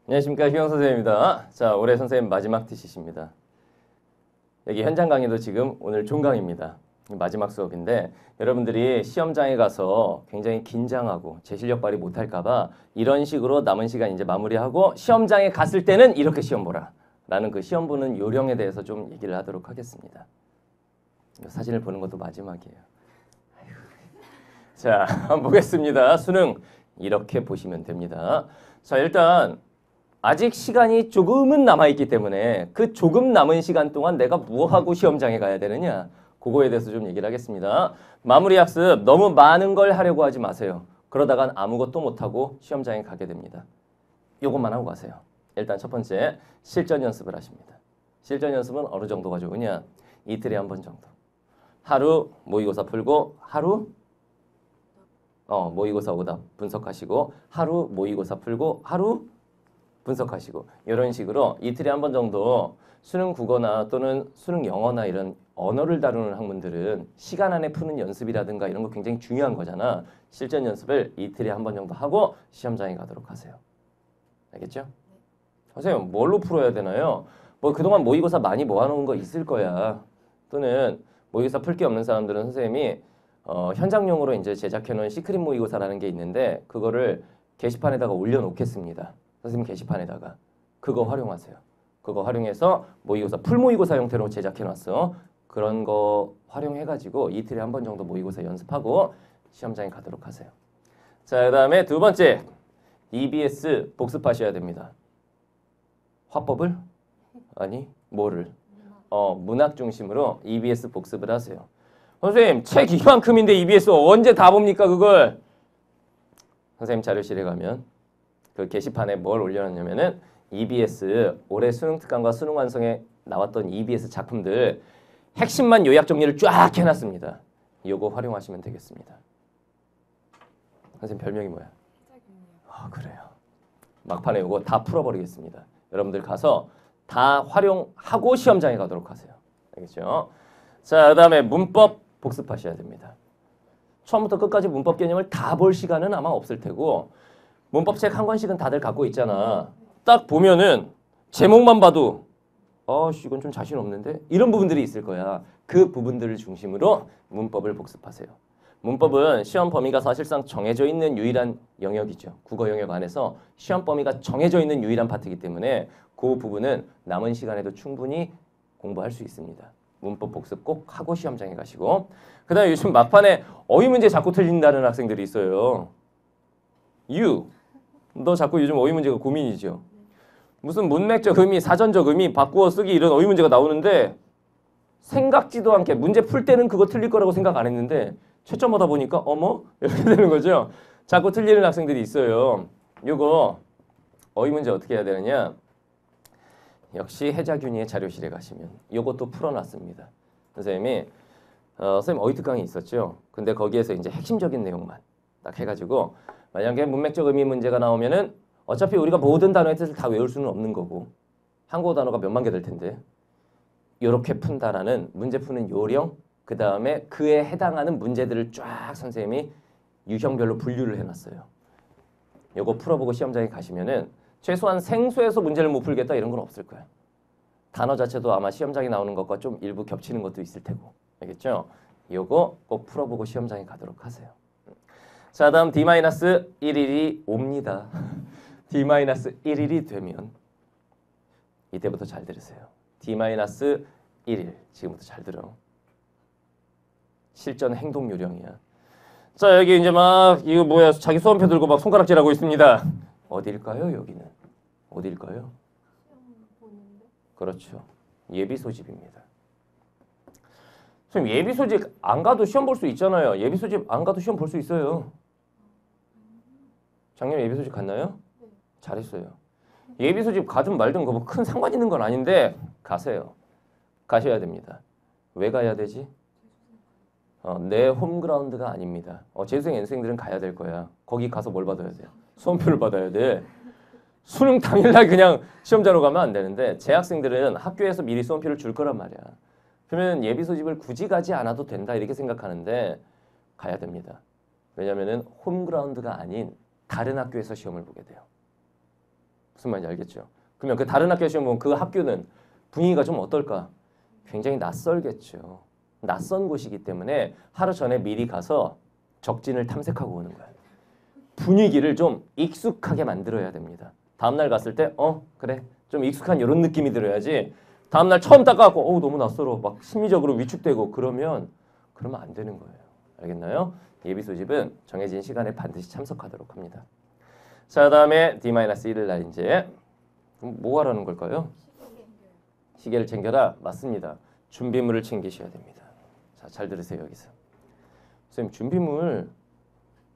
안녕하십니까, 휴영 선생님입니다. 자, 올해 선생님 마지막 TCC입니다. 여기 현장 강의도 지금 오늘 종강입니다. 마지막 수업인데 여러분들이 시험장에 가서 굉장히 긴장하고 제 실력 발휘 못할까 봐 이런 식으로 남은 시간 이제 마무리하고 시험장에 갔을 때는 이렇게 시험 보라 라는 그 시험 보는 요령에 대해서 좀 얘기를 하도록 하겠습니다. 사진을 보는 것도 마지막이에요. 자, 한번 보겠습니다. 수능 이렇게 보시면 됩니다. 자, 일단 아직 시간이 조금은 남아있기 때문에 그 조금 남은 시간 동안 내가 무엇하고 시험장에 가야 되느냐, 그거에 대해서 좀 얘기를 하겠습니다. 마무리 학습 너무 많은 걸 하려고 하지 마세요. 그러다간 아무것도 못하고 시험장에 가게 됩니다. 이것만 하고 가세요. 일단 첫 번째, 실전 연습을 하십니다. 실전 연습은 어느 정도가 좋으냐, 이틀에 한 번 정도. 하루 모의고사 풀고 하루 모의고사 오답 분석하시고 하루 모의고사 풀고 하루 분석하시고 이런 식으로 이틀에 한 번 정도 수능 국어나 또는 수능 영어나 이런 언어를 다루는 학문들은 시간 안에 푸는 연습이라든가 이런 거 굉장히 중요한 거잖아. 실전 연습을 이틀에 한 번 정도 하고 시험장에 가도록 하세요. 알겠죠? 선생님 뭘로 풀어야 되나요? 뭐 그동안 모의고사 많이 모아놓은 거 있을 거야. 또는 모의고사 풀 게 없는 사람들은 선생님이 현장용으로 이제 제작해놓은 시크릿 모의고사라는 게 있는데 그거를 게시판에다가 올려놓겠습니다. 선생님 게시판에다가 그거 활용하세요. 그거 활용해서 모의고사 풀모의고사 형태로 제작해놨어. 그런 거 활용해가지고 이틀에 한 번 정도 모의고사 연습하고 시험장에 가도록 하세요. 자, 그 다음에 두 번째, EBS 복습하셔야 됩니다. 화법을? 아니, 뭐를? 문학 중심으로 EBS 복습을 하세요. 선생님 책 이만큼인데 EBS 언제 다 봅니까 그걸? 선생님 자료실에 가면 그 게시판에 뭘 올려놨냐면은 EBS 올해 수능 특강과 수능 완성에 나왔던 EBS 작품들 핵심만 요약 정리를 쫙 해놨습니다. 요거 활용하시면 되겠습니다. 선생님 별명이 뭐야? 그래요. 막판에 요거 다 풀어버리겠습니다. 여러분들 가서 다 활용하고 시험장에 가도록 하세요. 알겠죠? 자, 그 다음에 문법 복습하셔야 됩니다. 처음부터 끝까지 문법 개념을 다 볼 시간은 아마 없을 테고 문법책 한 권씩은 다들 갖고 있잖아. 딱 보면은 제목만 봐도 이건 좀 자신 없는데? 이런 부분들이 있을 거야. 그 부분들을 중심으로 문법을 복습하세요. 문법은 시험 범위가 사실상 정해져 있는 유일한 영역이죠. 국어 영역 안에서 시험 범위가 정해져 있는 유일한 파트이기 때문에 그 부분은 남은 시간에도 충분히 공부할 수 있습니다. 문법 복습 꼭 하고 시험장에 가시고 그 다음에 요즘 막판에 어휘 문제 자꾸 틀린다는 학생들이 있어요. 너 자꾸 요즘 어휘 문제가 고민이죠. 무슨 문맥적 의미, 사전적 의미, 바꾸어 쓰기 이런 어휘 문제가 나오는데 생각지도 않게 문제 풀 때는 그거 틀릴 거라고 생각 안 했는데 채점 하다 보니까 어머? 이렇게 되는 거죠. 자꾸 틀리는 학생들이 있어요. 요거 어휘 문제 어떻게 해야 되느냐? 역시 혜자균이의 자료실에 가시면 요것도 풀어놨습니다. 선생님이 선생님 어휘 특강이 있었죠. 근데 거기에서 이제 핵심적인 내용만 딱 해가지고 만약에 문맥적 의미 문제가 나오면은 어차피 우리가 모든 단어의 뜻을 다 외울 수는 없는 거고 한국어 단어가 몇만 개 될 텐데 이렇게 푼다라는 문제 푸는 요령, 그 다음에 그에 해당하는 문제들을 쫙 선생님이 유형별로 분류를 해놨어요. 요거 풀어보고 시험장에 가시면은 최소한 생소해서 문제를 못 풀겠다 이런 건 없을 거야. 단어 자체도 아마 시험장에 나오는 것과 좀 일부 겹치는 것도 있을 테고. 알겠죠? 요거 꼭 풀어보고 시험장에 가도록 하세요. 자, 다음 D-1일이 옵니다. D-1일이 되면 이때부터 잘 들으세요. D-1일 지금부터 잘 들어. 실전 행동 요령이야. 자, 여기 이제 막 이거 뭐야 자기 수험표 들고 막 손가락질하고 있습니다. 어딜까요? 여기는 어딜까요? 그렇죠. 예비 소집입니다. 선생님 예비 소집 안 가도 시험 볼 수 있잖아요. 예비 소집 안 가도 시험 볼 수 있어요. 작년에 예비 소집 갔나요? 잘했어요. 예비 소집 가든 말든 뭐 큰 상관 있는 건 아닌데 가세요. 가셔야 됩니다. 왜 가야 되지? 내 홈그라운드가 아닙니다. 재수생 N생들은 가야 될 거야. 거기 가서 뭘 받아야 돼요? 수험표를 받아야 돼. 수능 당일날 그냥 시험자로 가면 안 되는데 재학생들은 학교에서 미리 수험표를 줄 거란 말이야. 그러면 예비 소집을 굳이 가지 않아도 된다 이렇게 생각하는데 가야 됩니다. 왜냐면은 홈그라운드가 아닌 다른 학교에서 시험을 보게 돼요. 무슨 말인지 알겠죠? 그러면 그 다른 학교 시험 보면 그 학교는 분위기가 좀 어떨까? 굉장히 낯설겠죠. 낯선 곳이기 때문에 하루 전에 미리 가서 적진을 탐색하고 오는 거야. 분위기를 좀 익숙하게 만들어야 됩니다. 다음날 갔을 때 그래 좀 익숙한 이런 느낌이 들어야지 다음날 처음 딱 가고 너무 낯설어 막 심리적으로 위축되고 그러면 안 되는 거예요. 알겠나요? 예비 소집은 정해진 시간에 반드시 참석하도록 합니다. 자, 다음에 D-1일 날 이제 뭐 하라는 걸까요? 시계를 챙겨라. 맞습니다. 준비물을 챙기셔야 됩니다. 자, 잘 들으세요. 여기서. 선생님 준비물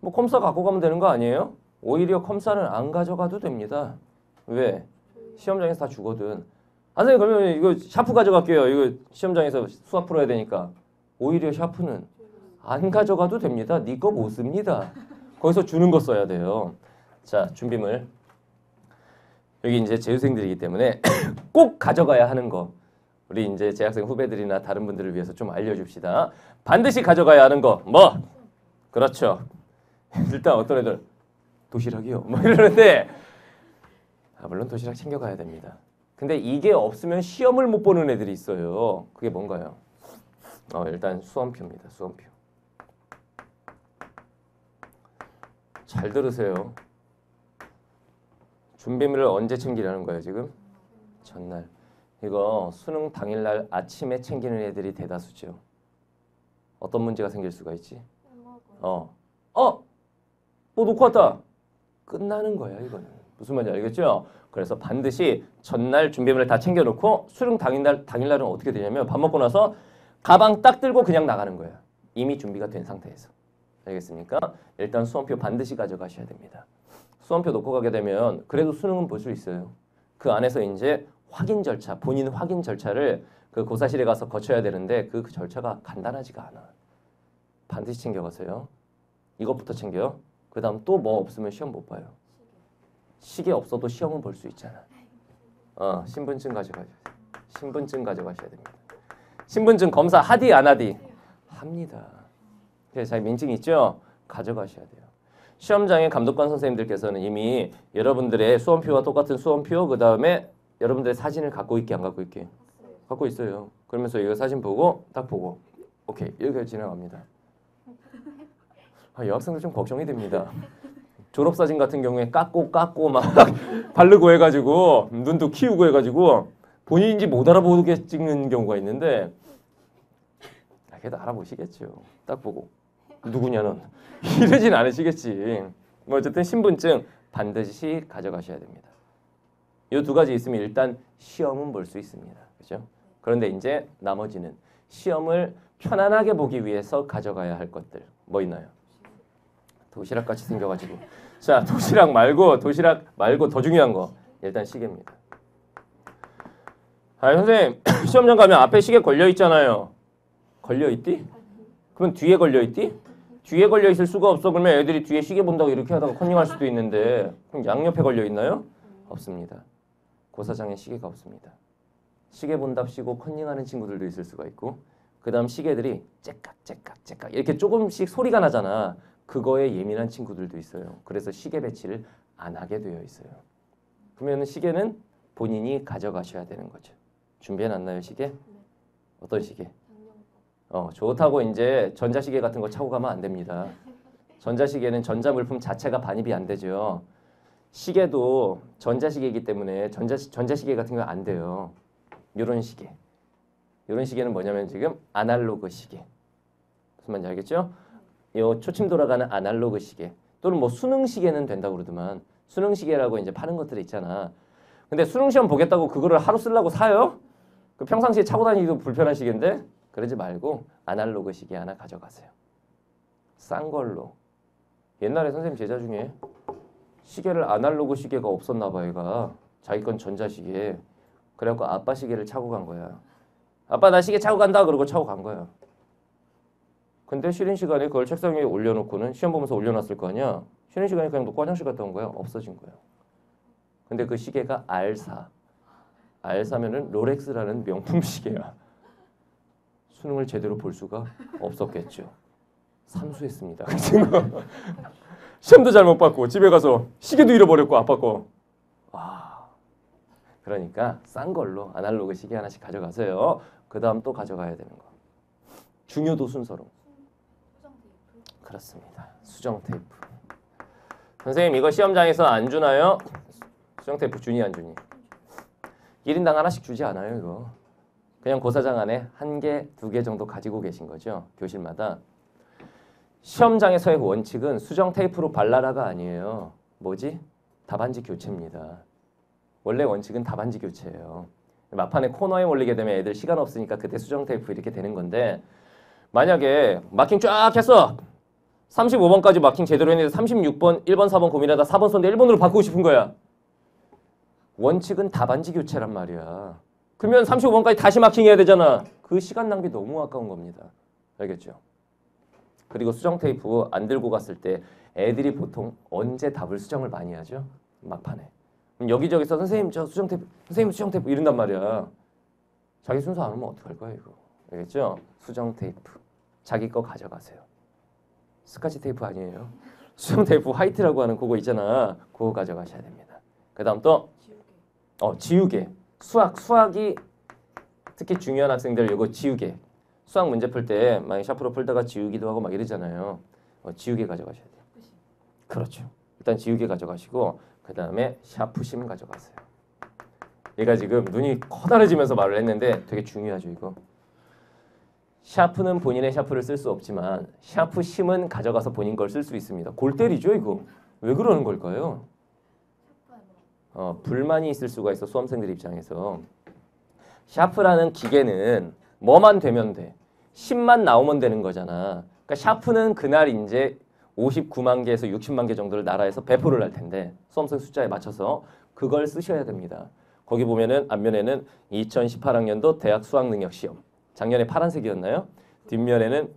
뭐 컴사 갖고 가면 되는 거 아니에요? 오히려 컴사는 안 가져가도 됩니다. 왜? 시험장에서 다 주거든. 선생님 그러면 이거 샤프 가져갈게요. 이거 시험장에서 수학 풀어야 되니까. 오히려 샤프는 안 가져가도 됩니다. 네 거 못 씁니다. 거기서 주는 거 써야 돼요. 자, 준비물. 여기 이제 재수생들이기 때문에 꼭 가져가야 하는 거. 우리 이제 재학생 후배들이나 다른 분들을 위해서 좀 알려줍시다. 반드시 가져가야 하는 거. 뭐? 그렇죠. 일단 어떤 애들 도시락이요. 뭐 이러는데 물론 도시락 챙겨가야 됩니다. 근데 이게 없으면 시험을 못 보는 애들이 있어요. 그게 뭔가요? 일단 수험표입니다. 수험표. 잘 들으세요. 준비물을 언제 챙기라는 거예요, 지금? 전날. 이거 수능 당일날 아침에 챙기는 애들이 대다수죠. 어떤 문제가 생길 수가 있지? 뭐 놓고 왔다. 끝나는 거야, 이거는. 무슨 말인지 알겠죠? 그래서 반드시 전날 준비물을 다 챙겨놓고 수능 당일날은 어떻게 되냐면 밥 먹고 나서 가방 딱 들고 그냥 나가는 거야. 이미 준비가 된 상태에서. 알겠습니까? 일단 수험표 반드시 가져가셔야 됩니다. 수험표 놓고 가게 되면 그래도 수능은 볼 수 있어요. 그 안에서 이제 확인 절차, 본인 확인 절차를 그 고사실에 가서 거쳐야 되는데 그 절차가 간단하지가 않아. 반드시 챙겨가세요. 이것부터 챙겨요. 그 다음 또 뭐 없으면 시험 못 봐요. 시계 없어도 시험은 볼 수 있잖아. 신분증 가져가셔야 돼요. 신분증 가져가셔야 됩니다. 신분증 검사 하디 안 하디? 합니다. 자, 민증 있죠? 가져가셔야 돼요. 시험장의 감독관 선생님들께서는 이미 여러분들의 수험표와 똑같은 수험표 그 다음에 여러분들의 사진을 갖고 있게 안 갖고 있게? 갖고 있어요. 그러면서 이거 사진 보고 딱 보고 오케이 이렇게 진행합니다. 여학생들 좀 걱정이 됩니다. 졸업사진 같은 경우에 깎고 막 바르고 해가지고 눈도 키우고 해가지고 본인인지 못 알아보게 찍는 경우가 있는데 그래도 알아보시겠죠. 딱 보고 누구냐 넌 이러진 않으시겠지. 뭐 어쨌든 신분증 반드시 가져가셔야 됩니다. 이 두 가지 있으면 일단 시험은 볼 수 있습니다. 그렇죠? 그런데 이제 나머지는 시험을 편안하게 보기 위해서 가져가야 할 것들 뭐 있나요? 도시락 같이 생겨가지고 자 도시락 말고 더 중요한 거 일단 시계입니다. 선생님 시험장 가면 앞에 시계 걸려 있잖아요. 걸려 있디? 그럼 뒤에 걸려 있디? 뒤에 걸려 있을 수가 없어. 그러면 애들이 뒤에 시계 본다고 이렇게 하다가 컨닝할 수도 있는데 그럼 양옆에 걸려 있나요? 없습니다. 고사장에 시계가 없습니다. 시계 본답시고 컨닝하는 친구들도 있을 수가 있고 그 다음 시계들이 째깍 이렇게 조금씩 소리가 나잖아. 그거에 예민한 친구들도 있어요. 그래서 시계 배치를 안 하게 되어 있어요. 그러면 시계는 본인이 가져가셔야 되는 거죠. 준비해놨나요 시계? 어떤 시계? 좋다고 이제 전자시계 같은 거 차고 가면 안 됩니다. 전자시계는 전자물품 자체가 반입이 안 되죠. 시계도 전자시계이기 때문에 전자시계 같은 거 안 돼요. 이런 시계. 이런 시계는 뭐냐면 지금 아날로그 시계. 무슨 말인지 알겠죠? 요 초침 돌아가는 아날로그 시계. 또는 뭐 수능 시계는 된다고 그러더만 수능 시계라고 이제 파는 것들이 있잖아. 근데 수능 시험 보겠다고 그거를 하루 쓰려고 사요? 그 평상시에 차고 다니기도 불편한 시계인데 그러지 말고 아날로그 시계 하나 가져가세요. 싼 걸로. 옛날에 선생님 제자 중에 시계를 아날로그 시계가 없었나 봐. 얘가 자기 건 전자시계. 그래갖고 아빠 시계를 차고 간 거야. 아빠 나 시계 차고 간다 그러고 차고 간 거야. 근데 쉬는 시간에 그걸 책상 위에 올려놓고는 시험 보면서 올려놨을 거 아니야. 쉬는 시간에 그냥 놓고 화장실 갔다 온 거야. 없어진 거야. 근데 그 시계가 알사. 알사면은 롤렉스라는 명품 시계야. 수능을 제대로 볼 수가 없었겠죠. 삼수했습니다. 그 친구. 시험도 잘 못 봤고 집에 가서 시계도 잃어버렸고 아빠 거. 와 그러니까 싼 걸로 아날로그 시계 하나씩 가져가세요. 그 다음 또 가져가야 되는 거. 중요도 순서로. 수정 테이프. 그렇습니다. 수정 테이프. 선생님 이거 시험장에서 안 주나요? 수정 테이프 주니 안 주니? 1인당 하나씩 주지 않아요 이거. 그냥 고사장 안에 1개, 2개 정도 가지고 계신 거죠. 교실마다. 시험장에서의 원칙은 수정 테이프로 발라라가 아니에요. 뭐지? 답안지 교체입니다. 원래 원칙은 답안지 교체예요. 막판에 코너에 몰리게 되면 애들 시간 없으니까 그때 수정 테이프 이렇게 되는 건데 만약에 마킹 쫙 했어. 35번까지 마킹 제대로 했는데 36번, 1번, 4번 고민하다 4번 썼는데 1번으로 바꾸고 싶은 거야. 원칙은 답안지 교체란 말이야. 그러면 35번까지 다시 마킹해야 되잖아. 그 시간 낭비 너무 아까운 겁니다. 알겠죠? 그리고 수정 테이프 안 들고 갔을 때 애들이 보통 언제 답을 수정을 많이 하죠? 막판에. 그럼 여기저기서 선생님 저 수정 테이프, 선생님 수정 테이프 이런단 말이야. 자기 순서 안 오면 어떡할 거야 이거. 알겠죠? 수정 테이프. 자기 거 가져가세요. 스카치 테이프 아니에요. 수정 테이프 화이트라고 하는 그거 있잖아. 그거 가져가셔야 됩니다. 그 다음 또 지우개. 수학이 특히 중요한 학생들 이거 지우개. 수학 문제 풀 때 만약 샤프로 풀다가 지우기도 하고 막 이러잖아요. 지우개 가져가셔야 돼요. 그렇죠. 일단 지우개 가져가시고 그 다음에 샤프심 가져가세요. 얘가 지금 눈이 커다래지면서 말을 했는데 되게 중요하죠 이거. 샤프는 본인의 샤프를 쓸 수 없지만 샤프심은 가져가서 본인 걸 쓸 수 있습니다. 골 때리죠 이거. 왜 그러는 걸까요? 불만이 있을 수가 있어 수험생들 입장에서. 샤프라는 기계는 뭐만 되면 돼. 10만 나오면 되는 거잖아. 그러니까 샤프는 그날 이제 59만 개에서 60만 개 정도를 나라에서 배포를 할 텐데 수험생 숫자에 맞춰서 그걸 쓰셔야 됩니다. 거기 보면은 앞면에는 2018학년도 대학 수학능력 시험. 작년에 파란색이었나요? 뒷면에는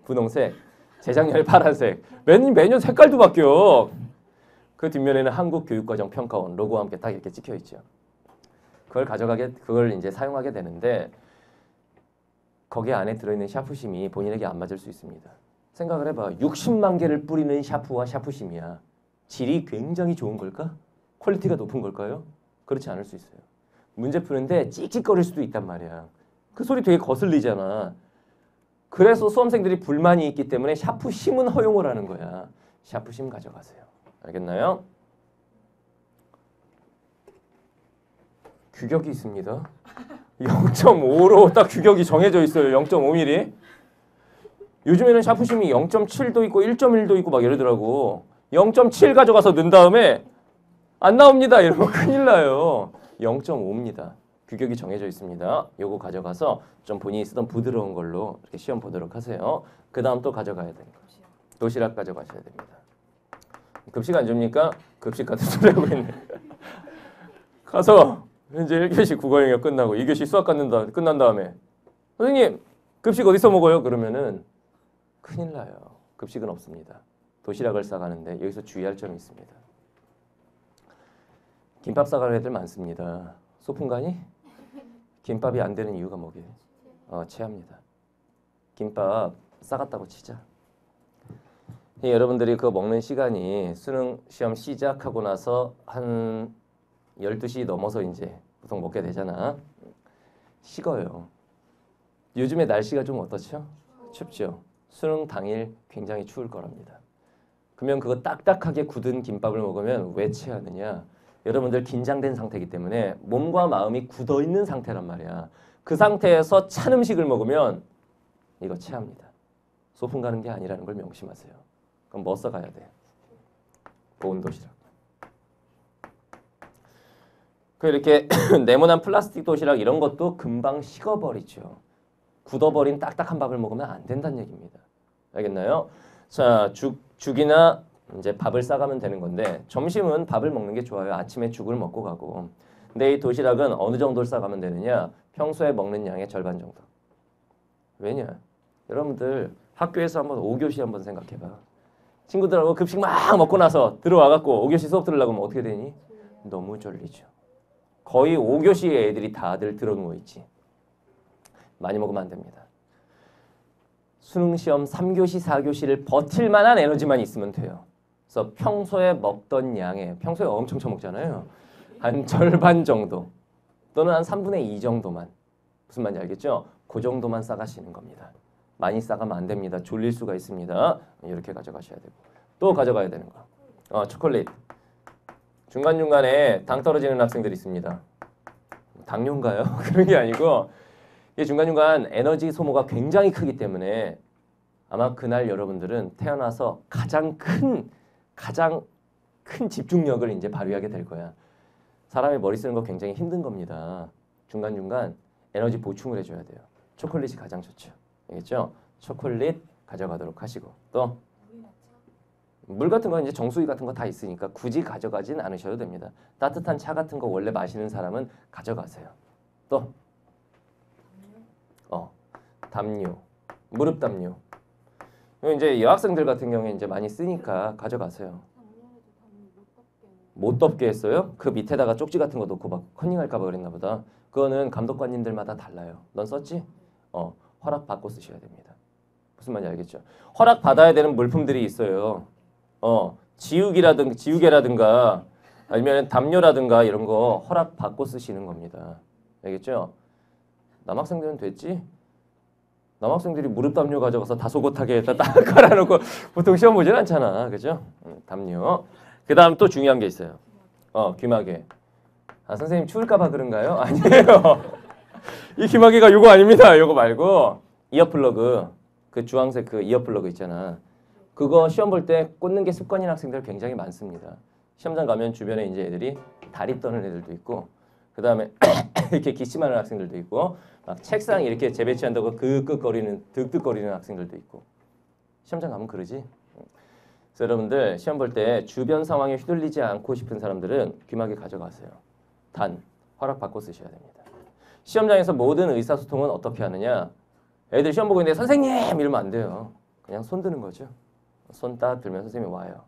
분홍색. 재작년에 파란색. 매년 색깔도 바뀌어. 그 뒷면에는 한국교육과정평가원 로고와 함께 딱 이렇게 찍혀 있죠. 그걸 이제 사용하게 되는데 거기 안에 들어있는 샤프심이 본인에게 안 맞을 수 있습니다. 생각을 해봐. 60만 개를 뿌리는 샤프와 샤프심이야. 질이 굉장히 좋은 걸까? 퀄리티가 높은 걸까요? 그렇지 않을 수 있어요. 문제 푸는데 찍찍거릴 수도 있단 말이야. 그 소리 되게 거슬리잖아. 그래서 수험생들이 불만이 있기 때문에 샤프심은 허용을 하는 거야. 샤프심 가져가세요. 알겠나요? 규격이 있습니다. 0.5로 딱 규격이 정해져 있어요. 0.5mm. 요즘에는 샤프심이 0.7도 있고 1.1도 있고 막 이러더라고. 0.7 가져가서 넣은 다음에 안 나옵니다. 이러면 큰일 나요. 0.5입니다. 규격이 정해져 있습니다. 요거 가져가서 좀 본인이 쓰던 부드러운 걸로 이렇게 시험 보도록 하세요. 그 다음 또 가져가야 됩니다. 도시락 가져가셔야 됩니다. 급식 안 줍니까? 급식 같은 소리 하고 있네. 가서 이제 1교시 국어 영역 끝나고 2교시 수학 끝난 다음에 선생님 급식 어디서 먹어요? 그러면은 큰일 나요. 급식은 없습니다. 도시락을 싸가는데 여기서 주의할 점이 있습니다. 김밥 싸가는 애들 많습니다. 소풍가니? 김밥이 안 되는 이유가 뭐게요? 체합니다. 김밥 싸갔다고 치자. 여러분들이 그거 먹는 시간이 수능 시험 시작하고 나서 한 12시 넘어서 이제 보통 먹게 되잖아. 식어요. 요즘에 날씨가 좀 어떻죠? 춥죠. 수능 당일 굉장히 추울 거랍니다. 그러면 그거 딱딱하게 굳은 김밥을 먹으면 왜 체하느냐? 여러분들 긴장된 상태이기 때문에 몸과 마음이 굳어있는 상태란 말이야. 그 상태에서 찬 음식을 먹으면 이거 체합니다. 소풍 가는 게 아니라는 걸 명심하세요. 그럼 뭐 써가야 돼? 보온 도시락. 이렇게 네모난 플라스틱 도시락 이런 것도 금방 식어버리죠. 굳어버린 딱딱한 밥을 먹으면 안 된다는 얘기입니다. 알겠나요? 자, 죽이나 이제 밥을 싸가면 되는 건데 점심은 밥을 먹는 게 좋아요. 아침에 죽을 먹고 가고. 근데 이 도시락은 어느 정도를 싸가면 되느냐? 평소에 먹는 양의 절반 정도. 왜냐? 여러분들 학교에서 한번 5교시 한번 생각해봐. 친구들하고 급식 막 먹고 나서 들어와갖고 5교시 수업 들으려고 하면 어떻게 되니? 너무 졸리죠. 거의 5교시에 애들이 다들 들어누워 있지. 많이 먹으면 안 됩니다. 수능시험 3교시, 4교시를 버틸 만한 에너지만 있으면 돼요. 그래서 평소에 먹던 양의, 평소에 엄청 처먹잖아요. 한 절반 정도 또는 한 3분의 2 정도만 무슨 말인지 알겠죠? 그 정도만 싸가시는 겁니다. 많이 싸가면 안 됩니다. 졸릴 수가 있습니다. 이렇게 가져가셔야 되고 또 가져가야 되는 거. 초콜릿. 중간중간에 당 떨어지는 학생들이 있습니다. 당뇨인가요? 그런 게 아니고 이게 중간중간 에너지 소모가 굉장히 크기 때문에 아마 그날 여러분들은 태어나서 가장 큰 집중력을 이제 발휘하게 될 거야. 사람의 머리 쓰는 거 굉장히 힘든 겁니다. 중간중간 에너지 보충을 해줘야 돼요. 초콜릿이 가장 좋죠. 알겠죠? 초콜릿 가져가도록 하시고 또 물 같은 거 이제 정수기 같은 거 다 있으니까 굳이 가져가진 않으셔도 됩니다. 따뜻한 차 같은 거 원래 마시는 사람은 가져가세요. 또 담요, 무릎 담요. 이제 여학생들 같은 경우에 이제 많이 쓰니까 가져가세요. 못 덮게 했어요? 그 밑에다가 쪽지 같은 거 놓고 막 컨닝할까 봐 그랬나 보다. 그거는 감독관님들마다 달라요. 넌 썼지? 허락 받고 쓰셔야 됩니다. 무슨 말인지 알겠죠? 허락 받아야 되는 물품들이 있어요. 지우개라든가 아니면 담요라든가 이런 거 허락 받고 쓰시는 겁니다. 알겠죠? 남학생들은 됐지? 남학생들이 무릎 담요 가져가서 다소곳하게 딱 깔아놓고 보통 시험 보진 않잖아. 그죠? 담요. 그 다음 또 중요한 게 있어요. 귀마개. 선생님 추울까봐 그런가요? 아니에요. 이 귀마개가 요거 아닙니다. 요거 말고 이어플러그. 그 주황색 그 이어플러그 있잖아. 그거 시험 볼 때 꽂는 게 습관인 학생들 굉장히 많습니다. 시험장 가면 주변에 이제 애들이 다리 떠는 애들도 있고 그 다음에 이렇게 기침하는 학생들도 있고 막 책상 이렇게 재배치한다고 득득거리는 학생들도 있고 시험장 가면 그러지. 그래서 여러분들 시험 볼 때 주변 상황에 휘둘리지 않고 싶은 사람들은 귀마개 가져가세요. 단 허락받고 쓰셔야 됩니다. 시험장에서 모든 의사소통은 어떻게 하느냐. 애들 시험 보고 있는데 선생님 이러면 안 돼요. 그냥 손 드는 거죠. 손 딱 들면 선생님이 와요.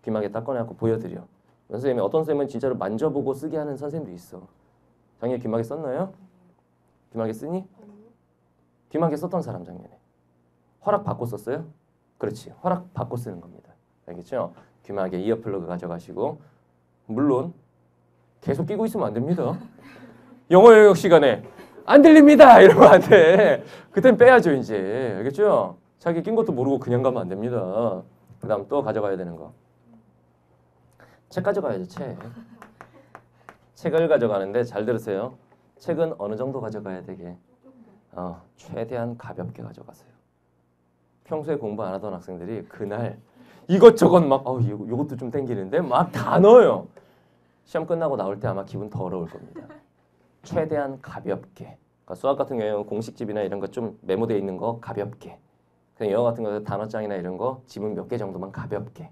귀마개 딱 꺼내갖고 보여드려. 선생님이 어떤 선생님은 진짜로 만져보고 쓰게 하는 선생님도 있어. 작년에 귀마개 썼나요? 귀마개 쓰니? 귀마개 썼던 사람 작년에. 허락 받고 썼어요? 그렇지. 허락 받고 쓰는 겁니다. 알겠죠? 귀마개 이어플러그 가져가시고 물론 계속 끼고 있으면 안 됩니다. 영어 영역 시간에 안 들립니다 이러면 안 돼. 그땐 빼야죠 이제. 알겠죠? 자기 낀 것도 모르고 그냥 가면 안 됩니다. 그 다음 또 가져가야 되는 거. 책 가져가야죠. 책을 가져가는데 잘 들으세요. 책은 어느 정도 가져가야 되게? 최대한 가볍게 가져가세요. 평소에 공부 안 하던 학생들이 그날 이것저것 막 이것도 좀 땡기는데 막 다 넣어요. 시험 끝나고 나올 때 아마 기분 더러울 겁니다. 최대한 가볍게. 그러니까 수학 같은 경우에는 공식집이나 이런 거 좀 메모되어 있는 거 가볍게. 그냥 영어 같은 경우에 단어장이나 이런 거 지문 몇 개 정도만 가볍게.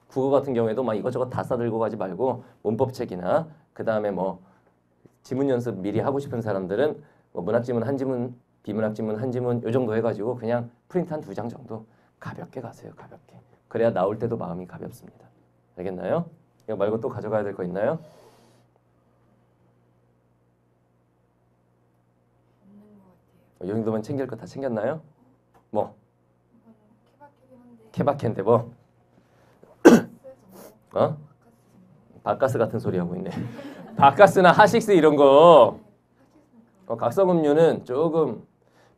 국어 같은 경우에도 막 이것저것 다 싸들고 가지 말고 문법책이나 그 다음에 뭐 지문 연습 미리 하고 싶은 사람들은 뭐 문학지문 한 지문, 비문학지문 한 지문 요 정도 해가지고 그냥 프린트 한 2장 정도 가볍게 가세요. 가볍게. 그래야 나올 때도 마음이 가볍습니다. 알겠나요? 이거 말고 또 가져가야 될 거 있나요? 이 정도만 챙길 거 다 챙겼나요? 뭐? 케바케인데 뭐? 바카스 같은 소리 하고 있네. 바카스나 하식스 이런 거 각성 음료는 조금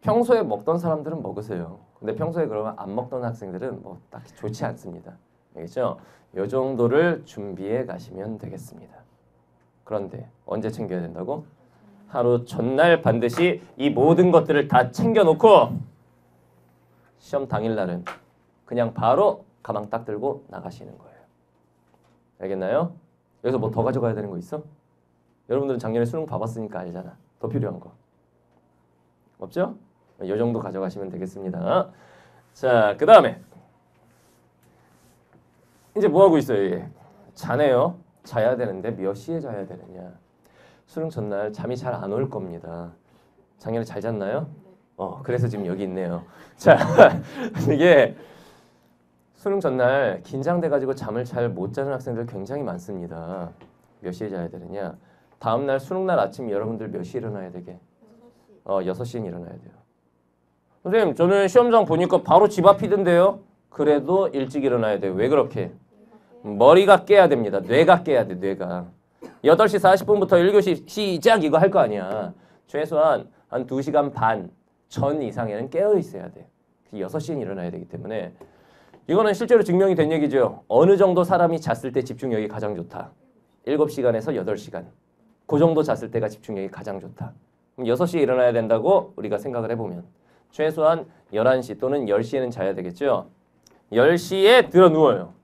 평소에 먹던 사람들은 먹으세요. 근데 평소에 그러면 안 먹던 학생들은 뭐 딱히 좋지 않습니다. 알겠죠? 이 정도를 준비해 가시면 되겠습니다. 그런데 언제 챙겨야 된다고? 하루 전날 반드시 이 모든 것들을 다 챙겨놓고 시험 당일날은 그냥 바로 가방 딱 들고 나가시는 거예요. 알겠나요? 여기서 뭐 더 가져가야 되는 거 있어? 여러분들은 작년에 수능 봐봤으니까 알잖아. 더 필요한 거. 없죠? 이 정도 가져가시면 되겠습니다. 자, 그 다음에 이제 뭐 하고 있어요? 얘? 자네요. 자야 되는데 몇 시에 자야 되느냐? 수능 전날 잠이 잘 안 올 겁니다. 작년에 잘 잤나요? 그래서 지금 여기 있네요. 자, 이게 수능 전날 긴장돼가지고 잠을 잘 못 자는 학생들 굉장히 많습니다. 몇 시에 자야 되느냐? 다음날 수능날 아침 여러분들 몇 시에 일어나야 되게? 6시에 일어나야 돼요. 선생님, 저는 시험장 보니까 바로 집 앞이던데요? 그래도 일찍 일어나야 돼요. 왜 그렇게? 머리가 깨야 됩니다. 뇌가 깨야 돼, 뇌가. 8시 40분부터 1교시 시작 이거 할 거 아니야. 최소한 한 2시간 반 전 이상에는 깨어 있어야 돼. 6시엔 일어나야 되기 때문에 이거는 실제로 증명이 된 얘기죠. 어느 정도 사람이 잤을 때 집중력이 가장 좋다. 7시간에서 8시간. 그 정도 잤을 때가 집중력이 가장 좋다. 그럼 6시에 일어나야 된다고 우리가 생각을 해보면 최소한 11시 또는 10시에는 자야 되겠죠. 10시에 들어 누워요.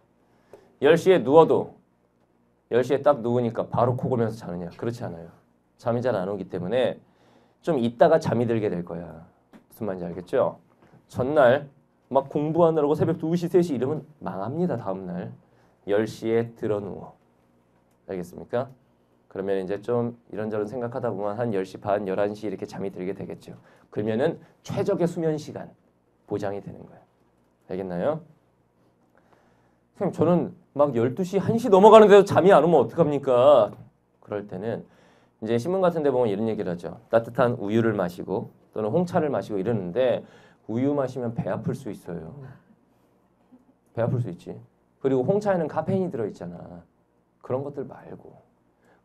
10시에 누워도 10시에 딱 누우니까 바로 코 골면서 자느냐? 그렇지 않아요. 잠이 잘 안 오기 때문에 좀 있다가 잠이 들게 될 거야. 무슨 말인지 알겠죠? 전날 막 공부하느라고 새벽 2시, 3시 이러면 망합니다. 다음날 10시에 들어 누워. 알겠습니까? 그러면 이제 좀 이런저런 생각하다 보면 한 10시 반, 11시 이렇게 잠이 들게 되겠죠. 그러면은 최적의 수면 시간 보장이 되는 거예요. 알겠나요? 선생님 저는 막 12시, 1시 넘어가는데도 잠이 안 오면 어떡합니까? 그럴 때는 이제 신문 같은 데 보면 이런 얘기를 하죠. 따뜻한 우유를 마시고 또는 홍차를 마시고 이러는데 우유 마시면 배 아플 수 있어요. 배 아플 수 있지. 그리고 홍차에는 카페인이 들어있잖아. 그런 것들 말고.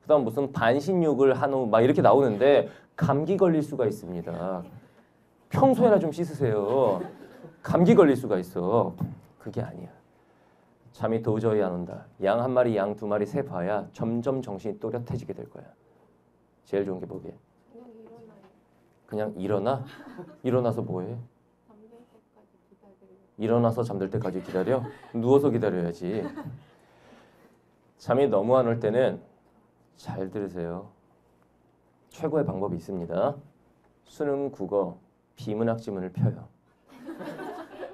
그 다음 무슨 반신욕을 한후 막 이렇게 나오는데 감기 걸릴 수가 있습니다. 평소에나 좀 씻으세요. 감기 걸릴 수가 있어. 그게 아니야. 잠이 도저히 안 온다. 양 한 마리, 양 두 마리 새 봐야 점점 정신이 또렷해지게 될 거야. 제일 좋은 게 뭐게? 그냥 일어나요. 그냥 일어나? 일어나서 뭐해? 잠들 때까지 기다려요. 일어나서 잠들 때까지 기다려? 누워서 기다려야지. 잠이 너무 안 올 때는 잘 들으세요. 최고의 방법이 있습니다. 수능 국어 비문학 지문을 펴요.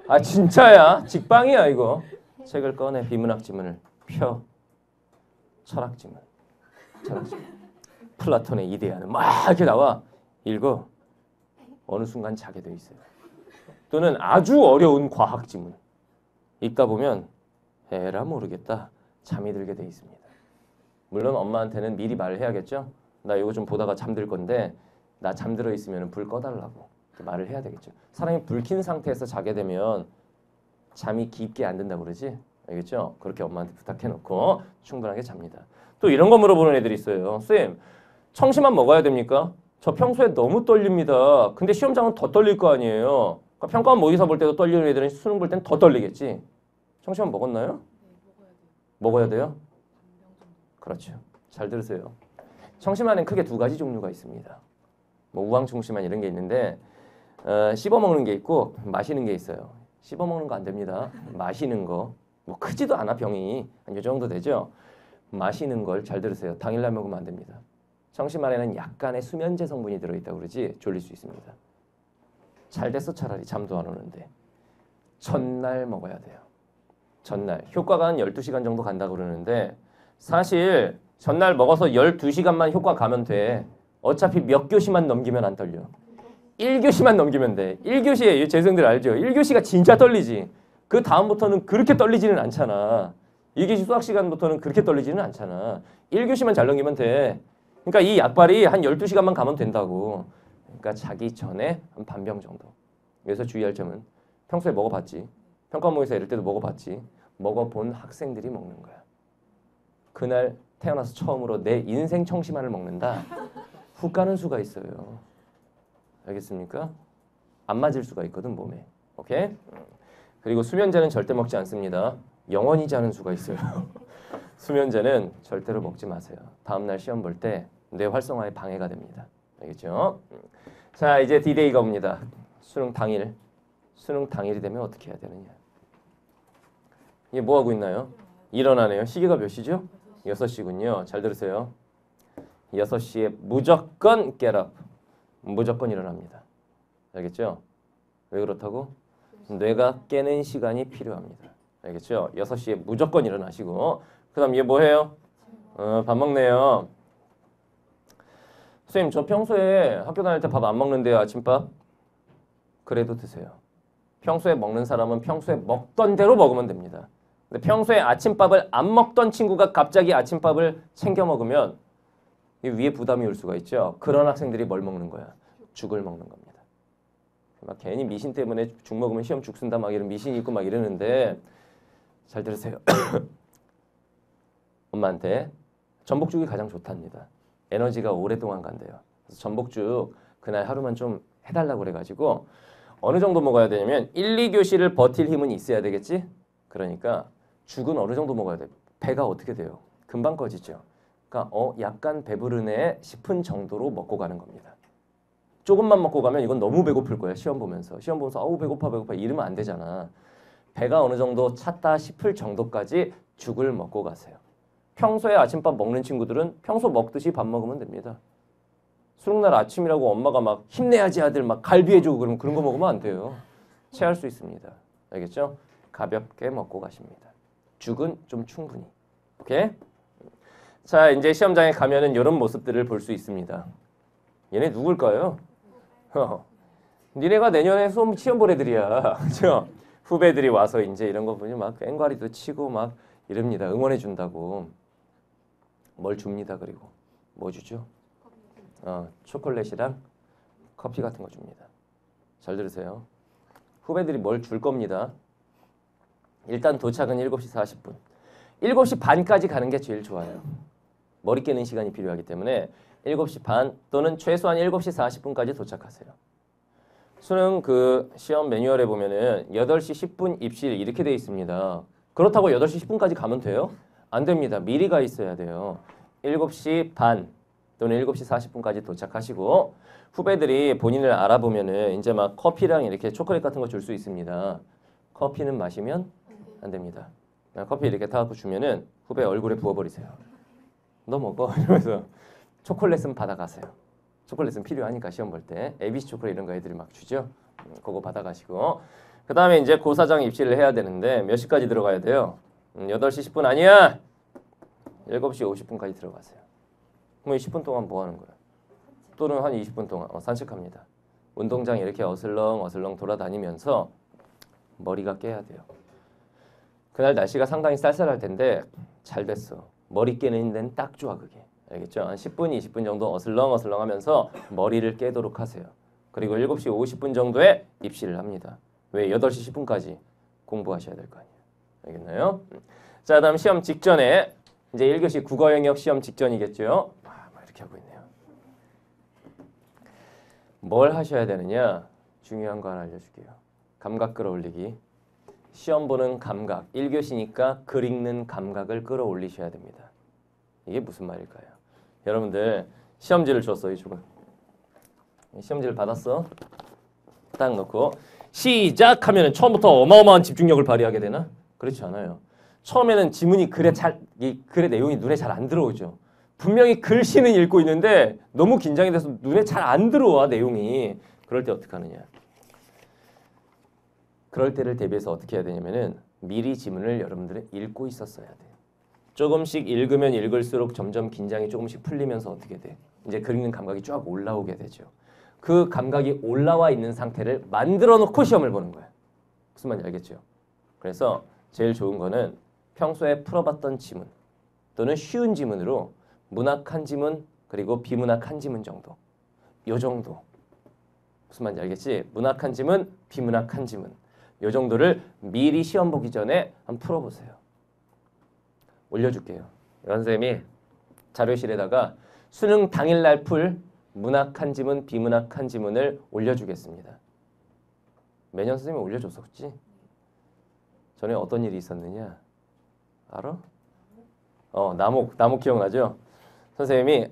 아 진짜야. 직방이야 이거. 책을 꺼내 비문학 지문을 펴. 철학 지문. 철학 지문. 플라톤의 이데아는 막 이렇게 나와. 읽어. 어느 순간 자게 돼 있어요. 또는 아주 어려운 과학 지문. 읽다 보면 에라 모르겠다. 잠이 들게 돼 있습니다. 물론 엄마한테는 미리 말을 해야겠죠. 나 이거 좀 보다가 잠들 건데 나 잠들어 있으면 불 꺼달라고 말을 해야 되겠죠. 사람이 불 킨 상태에서 자게 되면 잠이 깊게 안 든다고 그러지. 알겠죠? 그렇게 엄마한테 부탁해놓고 충분하게 잡니다. 또 이런 거 물어보는 애들이 있어요. 쌤, 청심환 먹어야 됩니까? 저 평소에 너무 떨립니다. 근데 시험장은 더 떨릴 거 아니에요. 그러니까 평가원 모의사 볼 때도 떨리는 애들은 수능 볼 때는 더 떨리겠지. 청심환 먹었나요? 네, 먹어야 돼요. 먹어야 돼요? 반병 정도. 그렇죠. 잘 들으세요. 청심환은 크게 두 가지 종류가 있습니다. 뭐 우황청심환 이런 게 있는데 씹어 먹는 게 있고 마시는 게 있어요. 씹어 먹는 거 안 됩니다. 마시는 거. 뭐 크지도 않아 병이. 한 이 정도 되죠. 마시는 걸 잘 들으세요. 당일날 먹으면 안 됩니다. 청심환에는 약간의 수면제 성분이 들어있다고 그러지 졸릴 수 있습니다. 잘 됐어 차라리 잠도 안 오는데. 전날 먹어야 돼요. 전날. 효과가 한 12시간 정도 간다고 그러는데 사실 전날 먹어서 12시간만 효과 가면 돼. 어차피 몇 교시만 넘기면 안 떨려. 1교시만 넘기면 돼. 1교시에 재생들 알죠? 1교시가 진짜 떨리지. 그 다음부터는 그렇게 떨리지는 않잖아. 2교시 수학 시간부터는 그렇게 떨리지는 않잖아. 1교시만 잘 넘기면 돼. 그러니까 이 약발이 한 12시간만 가면 된다고. 그러니까 자기 전에 한 반병 정도. 여기서 주의할 점은 평소에 먹어봤지. 평가원모의사 이럴 때도 먹어봤지. 먹어본 학생들이 먹는 거야. 그날 태어나서 처음으로 내 인생 청심환을 먹는다. 훅 가는 수가 있어요. 알겠습니까? 안 맞을 수가 있거든 몸에. 오케이? 그리고 수면제는 절대 먹지 않습니다. 영원히 자는 수가 있어요. 수면제는 절대로 먹지 마세요. 다음날 시험 볼 때 뇌 활성화에 방해가 됩니다. 알겠죠? 자 이제 D-Day가 옵니다. 수능 당일. 수능 당일이 되면 어떻게 해야 되느냐. 이게 뭐 하고 있나요? 일어나네요. 시계가 몇 시죠? 6시군요. 잘 들으세요. 6시에 무조건 get up. 무조건 일어납니다. 알겠죠? 왜 그렇다고? 뇌가 깨는 시간이 필요합니다. 알겠죠? 6시에 무조건 일어나시고 그 다음 얘 뭐해요? 밥 먹네요. 선생님 저 평소에 학교 다닐 때 밥 안 먹는데요. 아침밥? 그래도 드세요. 평소에 먹는 사람은 평소에 먹던 대로 먹으면 됩니다. 근데 평소에 아침밥을 안 먹던 친구가 갑자기 아침밥을 챙겨 먹으면 위에 부담이 올 수가 있죠. 그런 학생들이 뭘 먹는 거야? 죽을 먹는 겁니다. 막 괜히 미신 때문에 죽 먹으면 시험 죽 쓴다 막 이런 미신이 있고 막 이러는데 잘 들으세요. 엄마한테 전복죽이 가장 좋답니다. 에너지가 오랫동안 간대요. 그래서 전복죽 그날 하루만 좀 해달라고 그래가지고 어느 정도 먹어야 되냐면 1, 2교시를 버틸 힘은 있어야 되겠지? 그러니까 죽은 어느 정도 먹어야 돼? 배가 어떻게 돼요? 금방 꺼지죠. 그러니까 약간 배부르네 싶은 정도로 먹고 가는 겁니다. 조금만 먹고 가면 이건 너무 배고플 거야. 시험 보면서 아우 배고파 이러면 안 되잖아. 배가 어느 정도 찼다 싶을 정도까지 죽을 먹고 가세요. 평소에 아침밥 먹는 친구들은 평소 먹듯이 밥 먹으면 됩니다. 수능날 아침이라고 엄마가 막 힘내야지 아들 막 갈비 해주고 그러면 그런 거 먹으면 안 돼요. 체할 수 있습니다. 알겠죠? 가볍게 먹고 가십니다. 죽은 좀 충분히. 오케이? 자, 이제 시험장에 가면은 이런 모습들을 볼 수 있습니다. 얘네 누굴까요? 니네가 내년에 시험 볼 애들이야. 그죠? 후배들이 와서 이제 이런 거 보니 막 꽹과리도 치고 막 이럽니다. 응원해 준다고. 뭘 줍니다. 그리고 뭐 주죠? 초콜릿이랑 커피 같은 거 줍니다. 잘 들으세요. 후배들이 뭘 줄 겁니다. 일단 도착은 7시 40분. 7시 반까지 가는 게 제일 좋아요. 머리 깨는 시간이 필요하기 때문에 7시 반 또는 최소한 7시 40분까지 도착하세요. 수능 그 시험 매뉴얼에 보면은 8시 10분 입실 이렇게 돼 있습니다. 그렇다고 8시 10분까지 가면 돼요? 안 됩니다. 미리 가 있어야 돼요. 7시 반 또는 7시 40분까지 도착하시고 후배들이 본인을 알아보면은 이제 막 커피랑 이렇게 초콜릿 같은 거 줄 수 있습니다. 커피는 마시면 안 됩니다. 커피 이렇게 타갖고 주면은 후배 얼굴에 부어버리세요. 너 먹어 이러면서 초콜릿은 받아가세요. 초콜릿은 필요하니까 시험 볼 때 ABC 초콜릿 이런 거 애들이 막 주죠. 그거 받아가시고 그 다음에 이제 고사장 입실을 해야 되는데 몇 시까지 들어가야 돼요? 8시 10분 아니야. 7시 50분까지 들어가세요. 그럼 10분 동안 뭐 하는 거야? 또는 한 20분 동안 산책합니다. 운동장 이렇게 어슬렁 돌아다니면서 머리가 깨야 돼요. 그날 날씨가 상당히 쌀쌀할 텐데 잘 됐어. 머리 깨는 데는 딱 좋아 그게. 알겠죠? 한 10분, 20분 정도 어슬렁 하면서 머리를 깨도록 하세요. 그리고 7시 50분 정도에 입실을 합니다. 왜? 8시 10분까지 공부하셔야 될 거 아니에요. 알겠나요? 자, 다음 시험 직전에 이제 1교시 국어 영역 시험 직전이겠죠? 이렇게 하고 있네요. 뭘 하셔야 되느냐? 중요한 거 하나 알려줄게요. 감각 끌어올리기. 시험 보는 감각. 1교시니까 글 읽는 감각을 끌어올리셔야 됩니다. 이게 무슨 말일까요? 여러분들 시험지를 줬어. 이쪽은. 시험지를 받았어. 딱 놓고 시작하면 처음부터 어마어마한 집중력을 발휘하게 되나? 그렇지 않아요. 처음에는 지문이 이 글의 내용이 눈에 잘 안 들어오죠. 분명히 글씨는 읽고 있는데 너무 긴장이 돼서 눈에 잘 안 들어와 내용이. 그럴 때 어떻게 하느냐? 그럴 때를 대비해서 어떻게 해야 되냐면은 미리 지문을 여러분들은 읽고 있었어야 돼요. 조금씩 읽으면 읽을수록 점점 긴장이 조금씩 풀리면서 어떻게 돼? 이제 글 읽는 감각이 쫙 올라오게 되죠. 그 감각이 올라와 있는 상태를 만들어 놓고 시험을 보는 거야. 무슨 말인지 알겠죠? 그래서 제일 좋은 거는 평소에 풀어봤던 지문 또는 쉬운 지문으로 문학 한 지문 그리고 비문학 한 지문 정도. 요 정도. 무슨 말인지 알겠지? 문학 한 지문, 비문학 한 지문. 요 정도를 미리 시험 보기 전에 한번 풀어보세요. 올려줄게요. 선생님이 자료실에다가 수능 당일날 풀 문학 한 지문, 비문학 한 지문을 올려주겠습니다. 매년 선생님이 올려줬었지? 전에 어떤 일이 있었느냐? 알아? 나목 기억나죠? 선생님이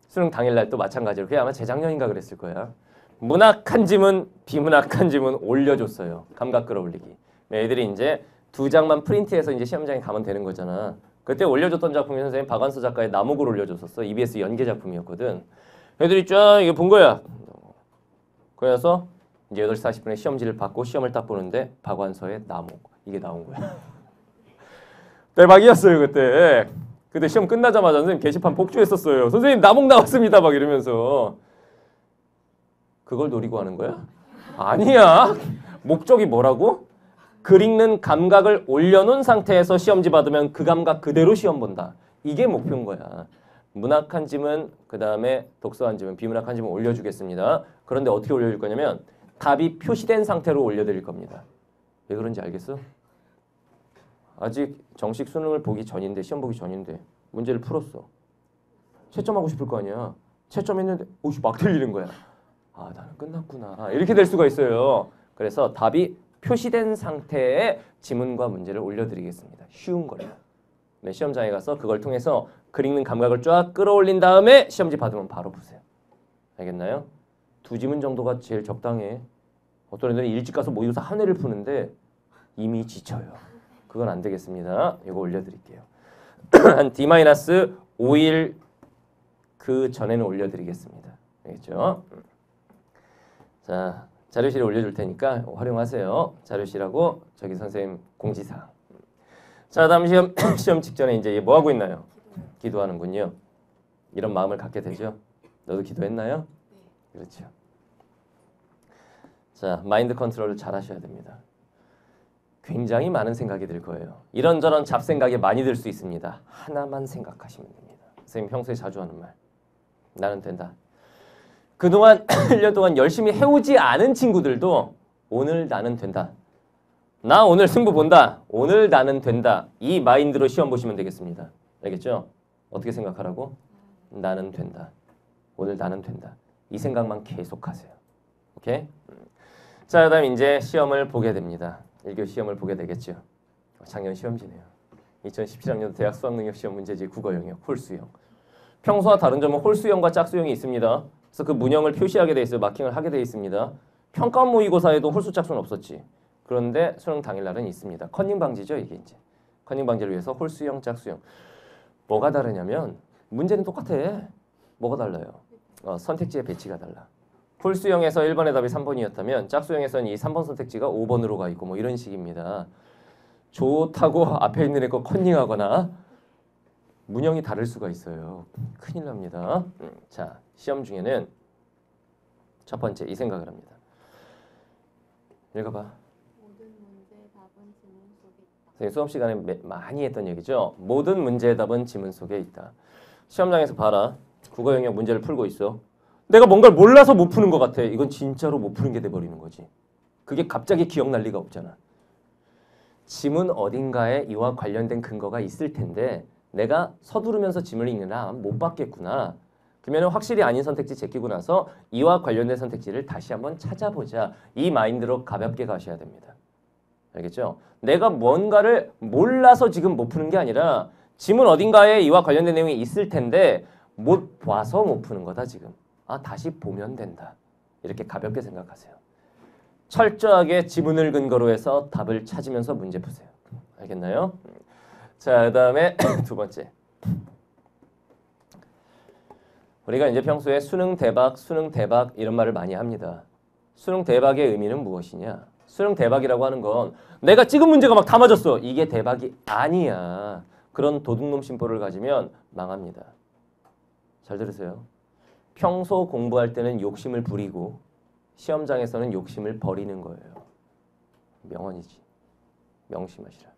수능 당일날 또 마찬가지로 그게 아마 재작년인가 그랬을 거야. 문학 한 지문, 비문학 한 지문 올려줬어요. 감각 끌어올리기. 애들이 이제 2장만 프린트해서 이제 시험장에 가면 되는 거잖아. 그때 올려줬던 작품이 선생님 박완서 작가의 나목을 올려줬었어. EBS 연계 작품이었거든. 애들이 쫙 이거 본 거야. 그래서 이제 8시 40분에 시험지를 받고 시험을 딱 보는데 박완서의 나목 이게 나온 거야. 대박이었어요 그때. 그때 시험 끝나자마자 선생님 게시판 복주했었어요. 선생님 나목 나왔습니다 막 이러면서. 그걸 노리고 하는 거야? 아니야. 목적이 뭐라고? 글 읽는 감각을 올려놓은 상태에서 시험지 받으면 그 감각 그대로 시험 본다. 이게 목표인 거야. 문학 한 지문, 그 다음에 독서 한 지문, 비문학 한 지문 올려주겠습니다. 그런데 어떻게 올려줄 거냐면 답이 표시된 상태로 올려드릴 겁니다. 왜 그런지 알겠어? 아직 정식 수능을 보기 전인데, 시험 보기 전인데 문제를 풀었어. 채점하고 싶을 거 아니야. 채점했는데 오씨 막 틀리는 거야. 아 나는 끝났구나. 이렇게 될 수가 있어요. 그래서 답이 표시된 상태의 지문과 문제를 올려드리겠습니다. 쉬운 거예요. 네, 시험장에 가서 그걸 통해서 글 읽는 감각을 쫙 끌어올린 다음에 시험지 받으면 바로 푸세요. 알겠나요? 2지문 정도가 제일 적당해. 어떤 애들은 일찍 가서 모의고사 한 회를 푸는데 이미 지쳐요. 그건 안 되겠습니다. 이거 올려드릴게요. 한 D-5일 그 전에는 올려드리겠습니다. 알겠죠? 자, 자료실에 올려줄 테니까 활용하세요. 자료실하고 저기 선생님 공지사항. 자, 다음 시험 직전에 이제 뭐 하고 있나요? 기도하는군요. 이런 마음을 갖게 되죠. 너도 기도했나요? 네. 그렇죠. 자, 마인드 컨트롤을 잘 하셔야 됩니다. 굉장히 많은 생각이 들 거예요. 이런저런 잡생각이 많이 들 수 있습니다. 하나만 생각하시면 됩니다. 선생님 평소에 자주 하는 말. 나는 된다. 그동안 1년 동안 열심히 해오지 않은 친구들도 오늘 나는 된다. 나 오늘 승부 본다. 오늘 나는 된다. 이 마인드로 시험 보시면 되겠습니다. 알겠죠? 어떻게 생각하라고? 나는 된다. 오늘 나는 된다. 이 생각만 계속하세요. 오케이? 자, 그다음 이제 시험을 보게 됩니다. 1교 시험을 보게 되겠죠. 작년 시험지네요. 2017학년 대학 수학능력시험 문제지 국어 영역 홀수형. 평소와 다른 점은 홀수형과 짝수형이 있습니다. 그래서 그 문형을 표시하게 돼 있어요. 마킹을 하게 돼 있습니다. 평가 모의고사에도 홀수 짝수는 없었지. 그런데 수능 당일날은 있습니다. 컨닝 방지죠, 이게 이제. 컨닝 방지를 위해서 홀수형, 짝수형. 뭐가 다르냐면 문제는 똑같아. 뭐가 달라요? 선택지의 배치가 달라. 홀수형에서 1번의 답이 3번이었다면 짝수형에서는 이 3번 선택지가 5번으로 가 있고 뭐 이런 식입니다. 좋다고 앞에 있는 애 거 컨닝하거나 문형이 다를 수가 있어요. 큰일 납니다. 자, 시험 중에는 첫 번째 이 생각을 합니다. 읽어봐. 모든 문제의 답은 지문 속에 있다. 선생님 수업 시간에 많이 했던 얘기죠. 모든 문제의 답은 지문 속에 있다. 시험장에서 봐라. 국어 영역 문제를 풀고 있어. 내가 뭔가를 몰라서 못 푸는 것 같아. 이건 진짜로 못 푸는 게 돼버리는 거지. 그게 갑자기 기억날 리가 없잖아. 지문 어딘가에 이와 관련된 근거가 있을 텐데 내가 서두르면서 지문을 읽느라 못 봤겠구나. 그러면 확실히 아닌 선택지 제끼고 나서 이와 관련된 선택지를 다시 한번 찾아보자. 이 마인드로 가볍게 가셔야 됩니다. 알겠죠? 내가 뭔가를 몰라서 지금 못 푸는 게 아니라 지문 어딘가에 이와 관련된 내용이 있을 텐데 못 봐서 못 푸는 거다 지금. 아, 다시 보면 된다. 이렇게 가볍게 생각하세요. 철저하게 지문을 근거로 해서 답을 찾으면서 문제 푸세요. 알겠나요? 자, 그 다음에 두 번째. 우리가 이제 평소에 수능 대박 이런 말을 많이 합니다. 수능 대박의 의미는 무엇이냐? 수능 대박이라고 하는 건 내가 찍은 문제가 막 다 맞았어. 이게 대박이 아니야. 그런 도둑놈 심보를 가지면 망합니다. 잘 들으세요. 평소 공부할 때는 욕심을 부리고 시험장에서는 욕심을 버리는 거예요. 명언이지. 명심하시라.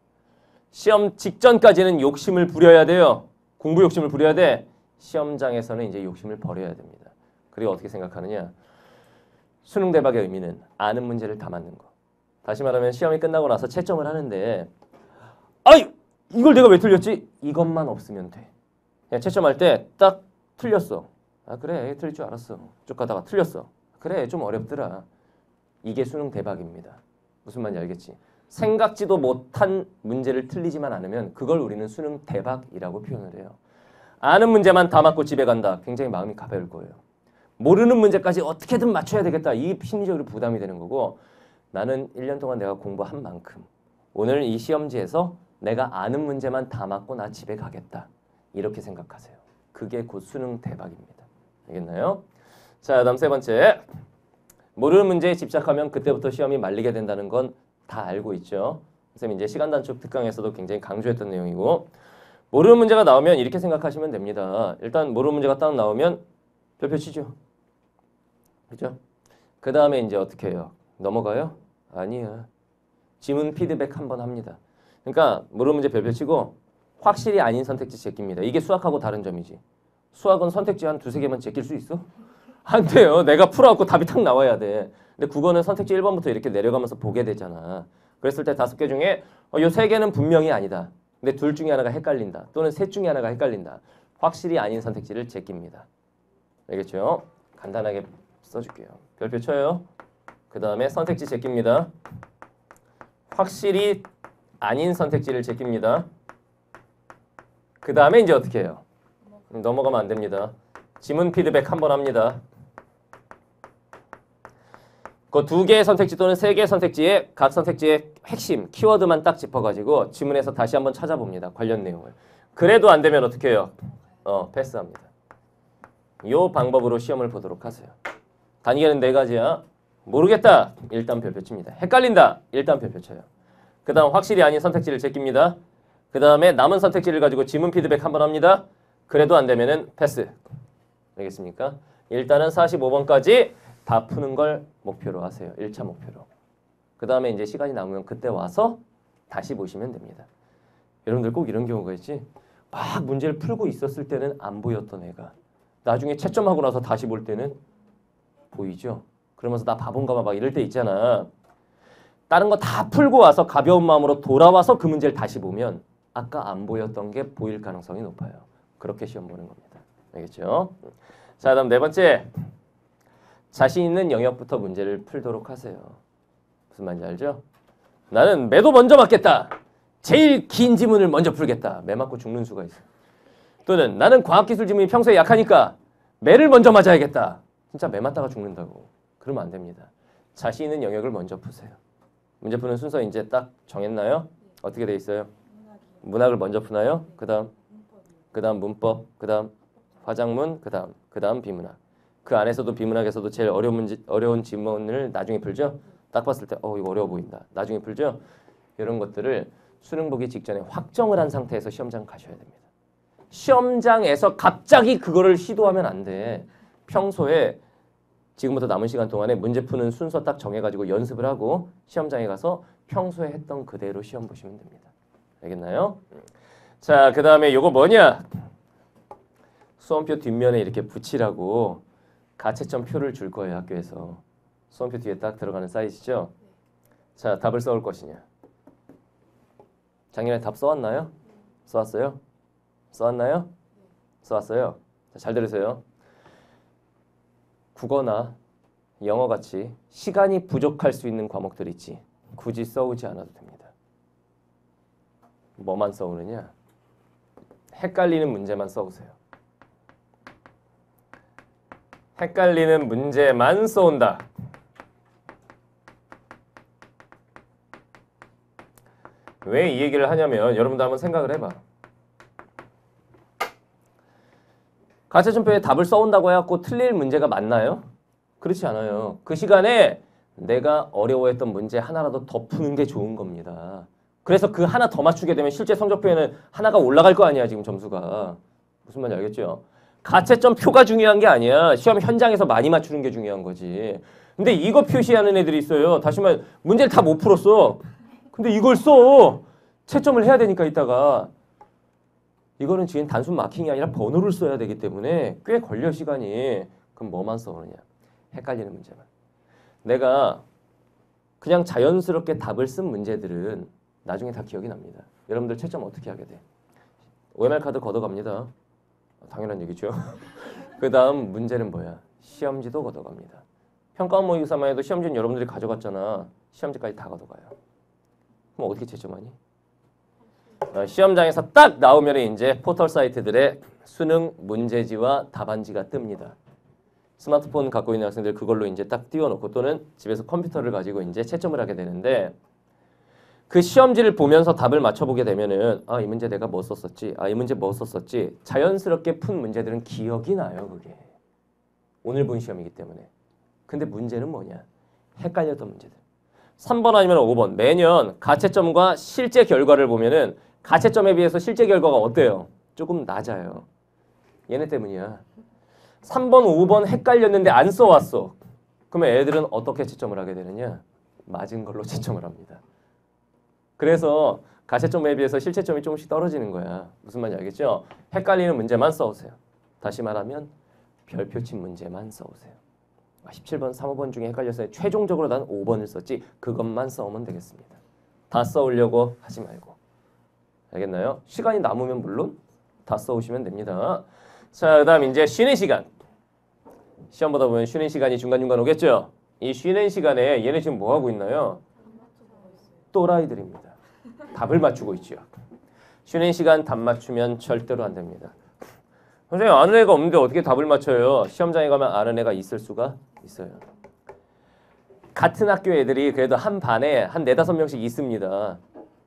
시험 직전까지는 욕심을 부려야 돼요. 공부 욕심을 부려야 돼. 시험장에서는 이제 욕심을 버려야 됩니다. 그리고 어떻게 생각하느냐? 수능 대박의 의미는 아는 문제를 다 맞는 거. 다시 말하면 시험이 끝나고 나서 채점을 하는데 아이! 이걸 내가 왜 틀렸지? 이것만 없으면 돼. 그냥 채점할 때 딱 틀렸어. 아 그래 틀릴 줄 알았어. 쭉 가다가 틀렸어. 그래 좀 어렵더라. 이게 수능 대박입니다. 무슨 말인지 알겠지? 생각지도 못한 문제를 틀리지만 않으면 그걸 우리는 수능 대박이라고 표현을 해요. 아는 문제만 다 맞고 집에 간다. 굉장히 마음이 가벼울 거예요. 모르는 문제까지 어떻게든 맞춰야 되겠다. 이 심리적으로 부담이 되는 거고 나는 1년 동안 내가 공부한 만큼 오늘 이 시험지에서 내가 아는 문제만 다 맞고 나 집에 가겠다. 이렇게 생각하세요. 그게 곧 수능 대박입니다. 알겠나요? 자, 다음 세 번째. 모르는 문제에 집착하면 그때부터 시험이 말리게 된다는 건 다 알고 있죠. 선생님 이제 시간 단축 특강에서도 굉장히 강조했던 내용이고 모르는 문제가 나오면 이렇게 생각하시면 됩니다. 일단 모르는 문제가 딱 나오면 별표 치죠. 그죠? 그 다음에 이제 어떻게 해요? 넘어가요? 아니야. 지문 피드백 한번 합니다. 그러니까 모르는 문제 별표 치고 확실히 아닌 선택지 제낍니다. 이게 수학하고 다른 점이지. 수학은 선택지 한 두세 개만 제낄 수 있어? 안 돼요. 내가 풀어갖고 답이 탁 나와야 돼. 근데 국어는 선택지 1번부터 이렇게 내려가면서 보게 되잖아. 그랬을 때 5개 중에 요 3개는 분명히 아니다. 근데 둘 중에 하나가 헷갈린다. 또는 셋 중에 하나가 헷갈린다. 확실히 아닌 선택지를 제낍니다. 알겠죠? 간단하게 써줄게요. 별표 쳐요. 그 다음에 선택지 제낍니다. 확실히 아닌 선택지를 제낍니다. 그 다음에 이제 어떻게 해요? 넘어가면 안 됩니다. 지문 피드백 한번 합니다. 그 두 개의 선택지 또는 세 개의 선택지에 각 선택지의 핵심 키워드만 딱 짚어가지고 지문에서 다시 한번 찾아봅니다. 관련 내용을. 그래도 안 되면 어떻게 해요? 패스합니다. 이 방법으로 시험을 보도록 하세요. 단계는 네 가지야. 모르겠다. 일단 별표 칩니다. 헷갈린다. 일단 별표 쳐요. 그 다음 확실히 아닌 선택지를 제낍니다. 그 다음에 남은 선택지를 가지고 지문 피드백 한번 합니다. 그래도 안 되면은 패스. 알겠습니까? 일단은 45번까지 다 푸는 걸 목표로 하세요. 1차 목표로. 그 다음에 이제 시간이 남으면 그때 와서 다시 보시면 됩니다. 여러분들 꼭 이런 경우가 있지. 막 문제를 풀고 있었을 때는 안 보였던 애가 나중에 채점하고 나서 다시 볼 때는 보이죠. 그러면서 나 바본가 봐 막 이럴 때 있잖아. 다른 거 다 풀고 와서 가벼운 마음으로 돌아와서 그 문제를 다시 보면 아까 안 보였던 게 보일 가능성이 높아요. 그렇게 시험 보는 겁니다. 알겠죠? 자, 다음 네 번째. 자신 있는 영역부터 문제를 풀도록 하세요. 무슨 말인지 알죠? 나는 매도 먼저 맞겠다. 제일 긴 지문을 먼저 풀겠다. 매 맞고 죽는 수가 있어요. 또는 나는 과학기술 지문이 평소에 약하니까 매를 먼저 맞아야겠다. 진짜 매 맞다가 죽는다고. 그러면 안 됩니다. 자신 있는 영역을 먼저 푸세요. 문제 푸는 순서 이제 딱 정했나요? 어떻게 돼 있어요? 문학을 먼저 푸나요? 그 다음 문법, 그 다음 화작문, 그 다음 비문학. 그 안에서도 비문학에서도 제일 어려운 지문을 나중에 풀죠. 딱 봤을 때 이거 어려워 보인다. 나중에 풀죠. 이런 것들을 수능 보기 직전에 확정을 한 상태에서 시험장 가셔야 됩니다. 시험장에서 갑자기 그거를 시도하면 안 돼. 평소에 지금부터 남은 시간 동안에 문제 푸는 순서 딱 정해가지고 연습을 하고 시험장에 가서 평소에 했던 그대로 시험 보시면 됩니다. 알겠나요? 자, 그 다음에 요거 뭐냐? 수험표 뒷면에 이렇게 붙이라고 가채점 표를 줄 거예요. 학교에서. 수험표 뒤에 딱 들어가는 사이즈죠? 자, 답을 써올 것이냐? 작년에 답 써왔나요? 써왔어요? 써왔나요? 써왔어요? 자, 잘 들으세요. 국어나 영어같이 시간이 부족할 수 있는 과목들 있지. 굳이 써오지 않아도 됩니다. 뭐만 써오느냐? 헷갈리는 문제만 써오세요. 헷갈리는 문제만 써온다. 왜 이 얘기를 하냐면 여러분도 한번 생각을 해봐. 가채점표에 답을 써온다고 해갖고 틀릴 문제가 맞나요? 그렇지 않아요. 그 시간에 내가 어려워했던 문제 하나라도 더 푸는 게 좋은 겁니다. 그래서 그 하나 더 맞추게 되면 실제 성적표에는 하나가 올라갈 거 아니야. 지금 점수가. 무슨 말인지 알겠죠? 가채점 표가 중요한 게 아니야. 시험 현장에서 많이 맞추는 게 중요한 거지. 근데 이거 표시하는 애들이 있어요. 다시 말해 문제를 다 못 풀었어. 근데 이걸 써. 채점을 해야 되니까 이따가. 이거는 지금 단순 마킹이 아니라 번호를 써야 되기 때문에 꽤 걸려 시간이. 그럼 뭐만 써오느냐. 헷갈리는 문제만. 내가 그냥 자연스럽게 답을 쓴 문제들은 나중에 다 기억이 납니다. 여러분들 채점 어떻게 하게 돼? OMR 카드 걷어갑니다. 당연한 얘기죠. 그 다음 문제는 뭐야? 시험지도 걷어갑니다. 평가원 모의고사만 해도 시험지는 여러분들이 가져갔잖아. 시험지까지 다 걷어가요. 그럼 어떻게 채점하니? 시험장에서 딱 나오면 이제 포털 사이트들의 수능 문제지와 답안지가 뜹니다. 스마트폰 갖고 있는 학생들 그걸로 이제 딱 띄워놓고 또는 집에서 컴퓨터를 가지고 이제 채점을 하게 되는데 그 시험지를 보면서 답을 맞춰보게 되면은 아, 이 문제 내가 뭐 썼었지? 아, 이 문제 뭐 썼었지? 자연스럽게 푼 문제들은 기억이 나요, 그게. 오늘 본 시험이기 때문에. 근데 문제는 뭐냐? 헷갈렸던 문제들. 3번 아니면 5번. 매년 가채점과 실제 결과를 보면은 가채점에 비해서 실제 결과가 어때요? 조금 낮아요. 얘네 때문이야. 3번, 5번 헷갈렸는데 안 써왔어. 그러면 애들은 어떻게 채점을 하게 되느냐? 맞은 걸로 채점을 합니다. 그래서 가채점에 비해서 실채점이 조금씩 떨어지는 거야. 무슨 말인지 알겠죠? 헷갈리는 문제만 써오세요. 다시 말하면 별표친 문제만 써오세요. 17번, 3, 5번 중에 헷갈렸어요. 최종적으로 난 5번을 썼지 그것만 써오면 되겠습니다. 다 써오려고 하지 말고. 알겠나요? 시간이 남으면 물론 다 써오시면 됩니다. 자, 그다음 이제 쉬는 시간. 시험 보다 보면 쉬는 시간이 중간중간 오겠죠? 이 쉬는 시간에 얘네 지금 뭐 하고 있나요? 또라이들입니다. 답을 맞추고 있죠. 쉬는 시간 답 맞추면 절대로 안 됩니다. 선생님 아는 애가 없는데 어떻게 답을 맞춰요? 시험장에 가면 아는 애가 있을 수가 있어요. 같은 학교 애들이 그래도 한 반에 한 4-5명씩 있습니다.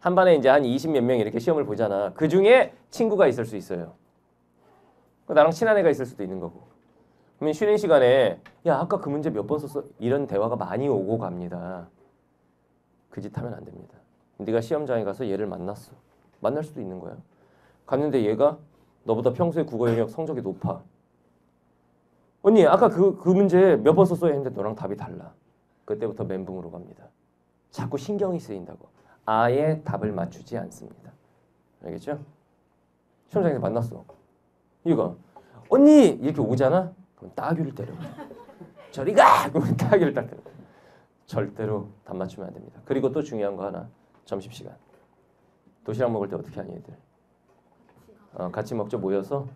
한 반에 이제 한 20 몇 명 이렇게 시험을 보잖아. 그 중에 친구가 있을 수 있어요. 나랑 친한 애가 있을 수도 있는 거고. 그러면 쉬는 시간에 야 아까 그 문제 몇 번 썼어? 이런 대화가 많이 오고 갑니다. 그 짓 하면 안 됩니다. 네가 시험장에 가서 얘를 만났어. 만날 수도 있는 거야. 갔는데 얘가 너보다 평소에 국어 영역 성적이 높아. 언니 아까 그 문제 몇 번 썼어요? 했는데 너랑 답이 달라. 그때부터 멘붕으로 갑니다. 자꾸 신경이 쓰인다고. 아예 답을 맞추지 않습니다. 알겠죠? 시험장에서 만났어. 이거 언니 이렇게 오잖아? 그럼 따귀를 때려. 저리 가! 그러면 따귀를 딱 때려. 절대로 답 맞추면 안 됩니다. 그리고 또 중요한 거 하나. 점심시간. 도시락 먹을 때 어떻게 하니 애들? 같이 먹죠. 모여서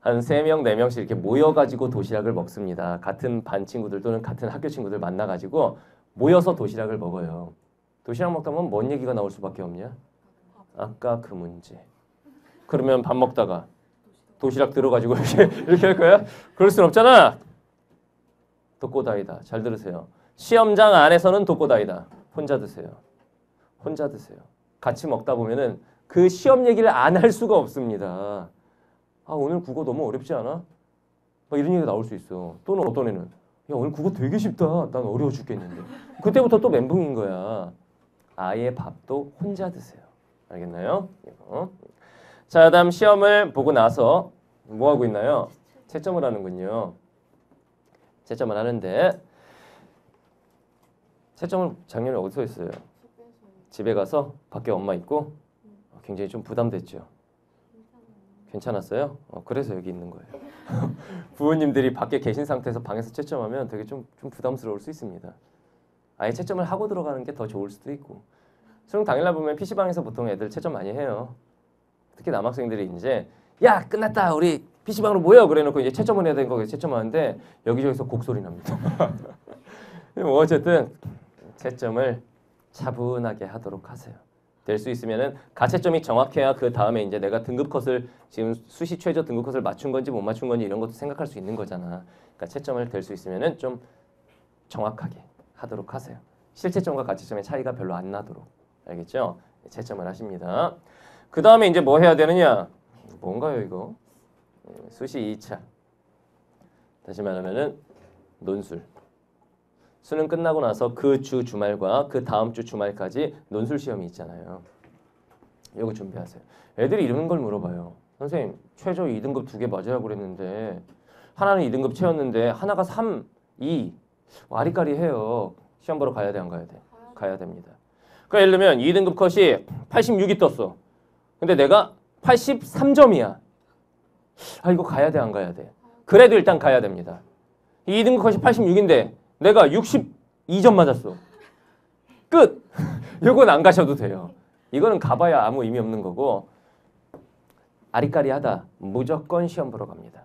한 3명, 4명씩 이렇게 모여가지고 도시락을 먹습니다. 같은 반 친구들 또는 같은 학교 친구들 만나가지고 모여서 도시락을 먹어요. 도시락 먹다 보면 뭔 얘기가 나올 수밖에 없냐? 아까 그 문제. 그러면 밥 먹다가 도시락 들어가지고 이렇게 할 거야? 그럴 순 없잖아. 독고다이다. 잘 들으세요. 시험장 안에서는 독고다이다. 혼자 드세요. 혼자 드세요. 같이 먹다 보면은 그 시험 얘기를 안 할 수가 없습니다. 아 오늘 국어 너무 어렵지 않아? 막 이런 얘기가 나올 수 있어. 또는 어떤 애는 야 오늘 국어 되게 쉽다. 난 어려워 죽겠는데. 그때부터 또 멘붕인 거야. 아예 밥도 혼자 드세요. 알겠나요? 이거. 자, 다음 시험을 보고 나서 뭐 하고 있나요? 채점을 하는군요. 채점을 하는데 채점을 작년에 어디서 했어요? 집에 가서 밖에 엄마 있고 굉장히 좀 부담됐죠. 괜찮았어요? 그래서 여기 있는 거예요. 부모님들이 밖에 계신 상태에서 방에서 채점하면 되게 좀 부담스러울 수 있습니다. 아예 채점을 하고 들어가는 게 더 좋을 수도 있고. 수능 당일날 보면 PC방에서 보통 애들 채점 많이 해요. 특히 남학생들이 이제 야 끝났다 우리 PC방으로 모여 그래놓고 이제 채점을 해야 되는 거에 채점하는데 여기저기서 곡소리 납니다. 뭐 어쨌든 채점을 차분하게 하도록 하세요. 될 수 있으면은 가채점이 정확해야 그 다음에 이제 내가 등급 컷을 지금 수시 최저 등급 컷을 맞춘 건지 못 맞춘 건지 이런 것도 생각할 수 있는 거잖아. 그러니까 채점을 될 수 있으면은 좀 정확하게 하도록 하세요. 실채점과 가채점의 차이가 별로 안 나도록. 알겠죠? 채점을 하십니다. 그 다음에 이제 뭐 해야 되느냐? 뭔가요 이거? 수시 2차. 다시 말하면은 논술. 수능 끝나고 나서 그 주 주말과 그 다음 주 주말까지 논술 시험이 있잖아요. 이거 준비하세요. 애들이 이런 걸 물어봐요. 선생님 최저 2등급 2개 맞으라고 그랬는데 하나는 2등급 채웠는데 하나가 3, 2 와리까리 해요. 시험 보러 가야 돼 안 가야 돼? 가야 됩니다. 그러니까 예를 들면 2등급 컷이 86이 떴어. 근데 내가 83점이야. 아 이거 가야 돼 안 가야 돼? 그래도 일단 가야 됩니다. 2등급 컷이 86인데 내가 62점 맞았어. 끝! 이건 안 가셔도 돼요. 이거는 가봐야 아무 의미 없는 거고 아리까리하다. 무조건 시험 보러 갑니다.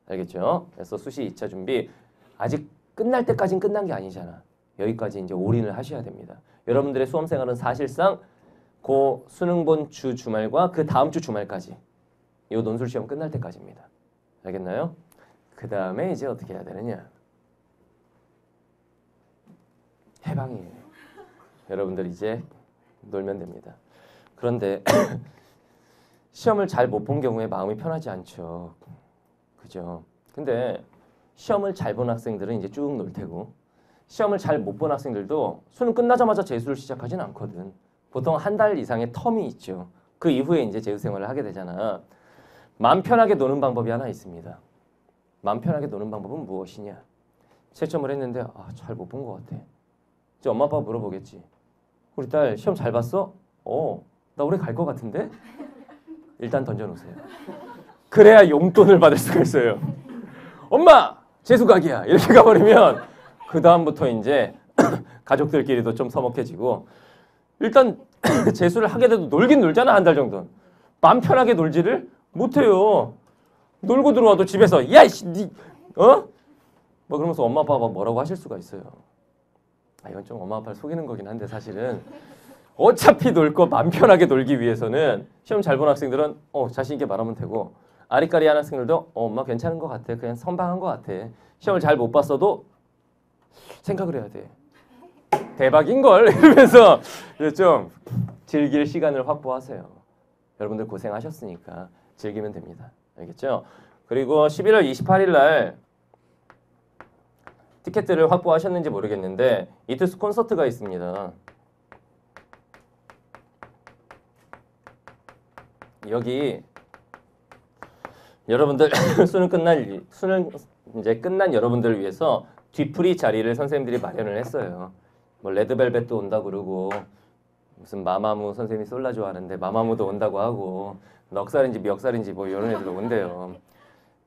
알겠죠? 그래서 수시 2차 준비 아직 끝날 때까지는 끝난 게 아니잖아. 여기까지 이제 올인을 하셔야 됩니다. 여러분들의 수험 생활은 사실상 그 수능 본 주 주말과 그 다음 주 주말까지 이 논술 시험 끝날 때까지입니다. 알겠나요? 그 다음에 이제 어떻게 해야 되느냐? 해방이에요. 여러분들 이제 놀면 됩니다. 그런데 시험을 잘 못 본 경우에 마음이 편하지 않죠. 그죠? 근데 시험을 잘 본 학생들은 이제 쭉 놀 테고 시험을 잘 못 본 학생들도 수능 끝나자마자 재수를 시작하진 않거든. 보통 한 달 이상의 텀이 있죠. 그 이후에 이제 재수 생활을 하게 되잖아. 마음 편하게 노는 방법이 하나 있습니다. 마음 편하게 노는 방법은 무엇이냐? 채점을 했는데 잘 못 본 것 같아. 이제 엄마 아빠가 물어보겠지. 우리 딸 시험 잘 봤어? 나 올해 갈 것 같은데? 일단 던져놓으세요. 그래야 용돈을 받을 수가 있어요. 엄마! 재수 각이야! 이렇게 가버리면 그 다음부터 이제 가족들끼리도 좀 서먹해지고 일단 재수를 하게 돼도 놀긴 놀잖아, 한 달 정도는. 마음 편하게 놀지를 못해요. 놀고 들어와도 집에서 야이씨 니 어? 뭐 그러면서 엄마 아빠가 뭐라고 하실 수가 있어요. 아, 이건 좀 엄마 아빠를 속이는 거긴 한데 사실은 어차피 놀 거 마음 편하게 놀기 위해서는 시험 잘 본 학생들은 자신 있게 말하면 되고, 아리까리한 학생들도 엄마 괜찮은 것 같아, 그냥 선방한 것 같아. 시험을 잘 못 봤어도 생각을 해야 돼. 대박인걸 이러면서 좀 즐길 시간을 확보하세요. 여러분들 고생하셨으니까 즐기면 됩니다. 알겠죠? 그리고 11월 28일 날 티켓들을 확보하셨는지 모르겠는데 이투스 콘서트가 있습니다. 여기 여러분들 수능 이제 끝난 여러분들을 위해서 뒤풀이 자리를 선생님들이 마련을 했어요. 뭐 레드벨벳도 온다고 그러고 무슨 마마무 선생님이 솔라 좋아하는데 마마무도 온다고 하고 넉살인지 미역살인지 뭐 이런 애들도 온대요.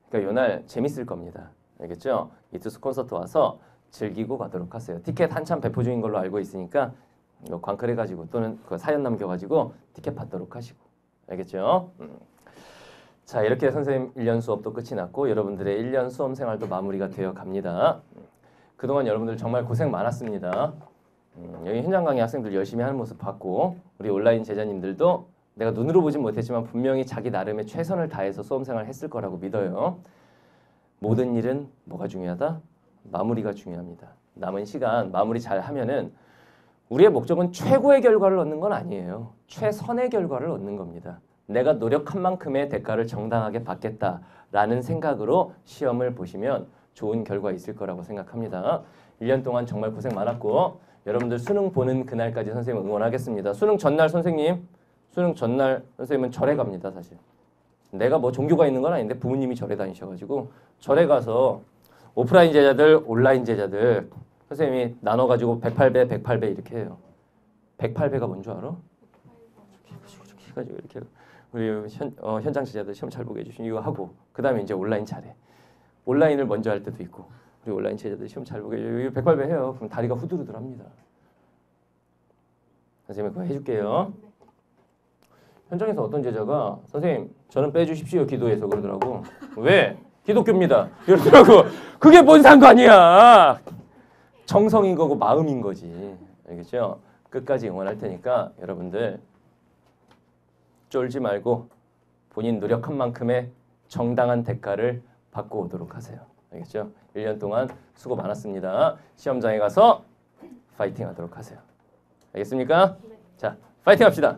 그러니까 요날 재밌을 겁니다. 알겠죠? 이투스 콘서트 와서 즐기고 가도록 하세요. 티켓 한참 배포 중인 걸로 알고 있으니까 이거 광클해가지고 또는 그 사연 남겨가지고 티켓 받도록 하시고. 알겠죠? 자, 이렇게 선생님 1년 수업도 끝이 났고 여러분들의 1년 수험 생활도 마무리가 되어 갑니다. 그동안 여러분들 정말 고생 많았습니다. 여기 현장 강의 학생들 열심히 하는 모습 봤고 우리 온라인 제자님들도 내가 눈으로 보진 못했지만 분명히 자기 나름의 최선을 다해서 수험 생활을 했을 거라고 믿어요. 모든 일은 뭐가 중요하다? 마무리가 중요합니다. 남은 시간 마무리 잘 하면은 우리의 목적은 최고의 결과를 얻는 건 아니에요. 최선의 결과를 얻는 겁니다. 내가 노력한 만큼의 대가를 정당하게 받겠다라는 생각으로 시험을 보시면 좋은 결과 있을 거라고 생각합니다. 1년 동안 정말 고생 많았고 여러분들 수능 보는 그날까지 선생님 응원하겠습니다. 수능 전날 선생님은 절에 갑니다. 사실 내가 뭐 종교가 있는 건 아닌데 부모님이 절에 다니셔가지고 절에 가서 오프라인 제자들, 온라인 제자들 선생님이 나눠가지고 108배, 108배 이렇게 해요. 108배가 뭔 줄 알아? 이렇게 해가지고 이렇게 우리 현장 제자들 시험 잘 보게 해주시면 이거 하고 그 다음에 이제 온라인 잘해. 온라인을 먼저 할 때도 있고 우리 온라인 제자들 시험 잘 보게 해주시면 이거 108배 해요. 그럼 다리가 후들후들합니다. 선생님이 그거 해줄게요. 현장에서 어떤 제자가 선생님 저는 빼주십시오 기도해서 그러더라고. 왜? 기독교입니다. 이러더라고. 그게 뭔 상관이야. 정성인 거고 마음인 거지. 알겠죠? 끝까지 응원할 테니까 여러분들 쫄지 말고 본인 노력한 만큼의 정당한 대가를 받고 오도록 하세요. 알겠죠? 1년 동안 수고 많았습니다. 시험장에 가서 파이팅 하도록 하세요. 알겠습니까? 자, 파이팅 합시다.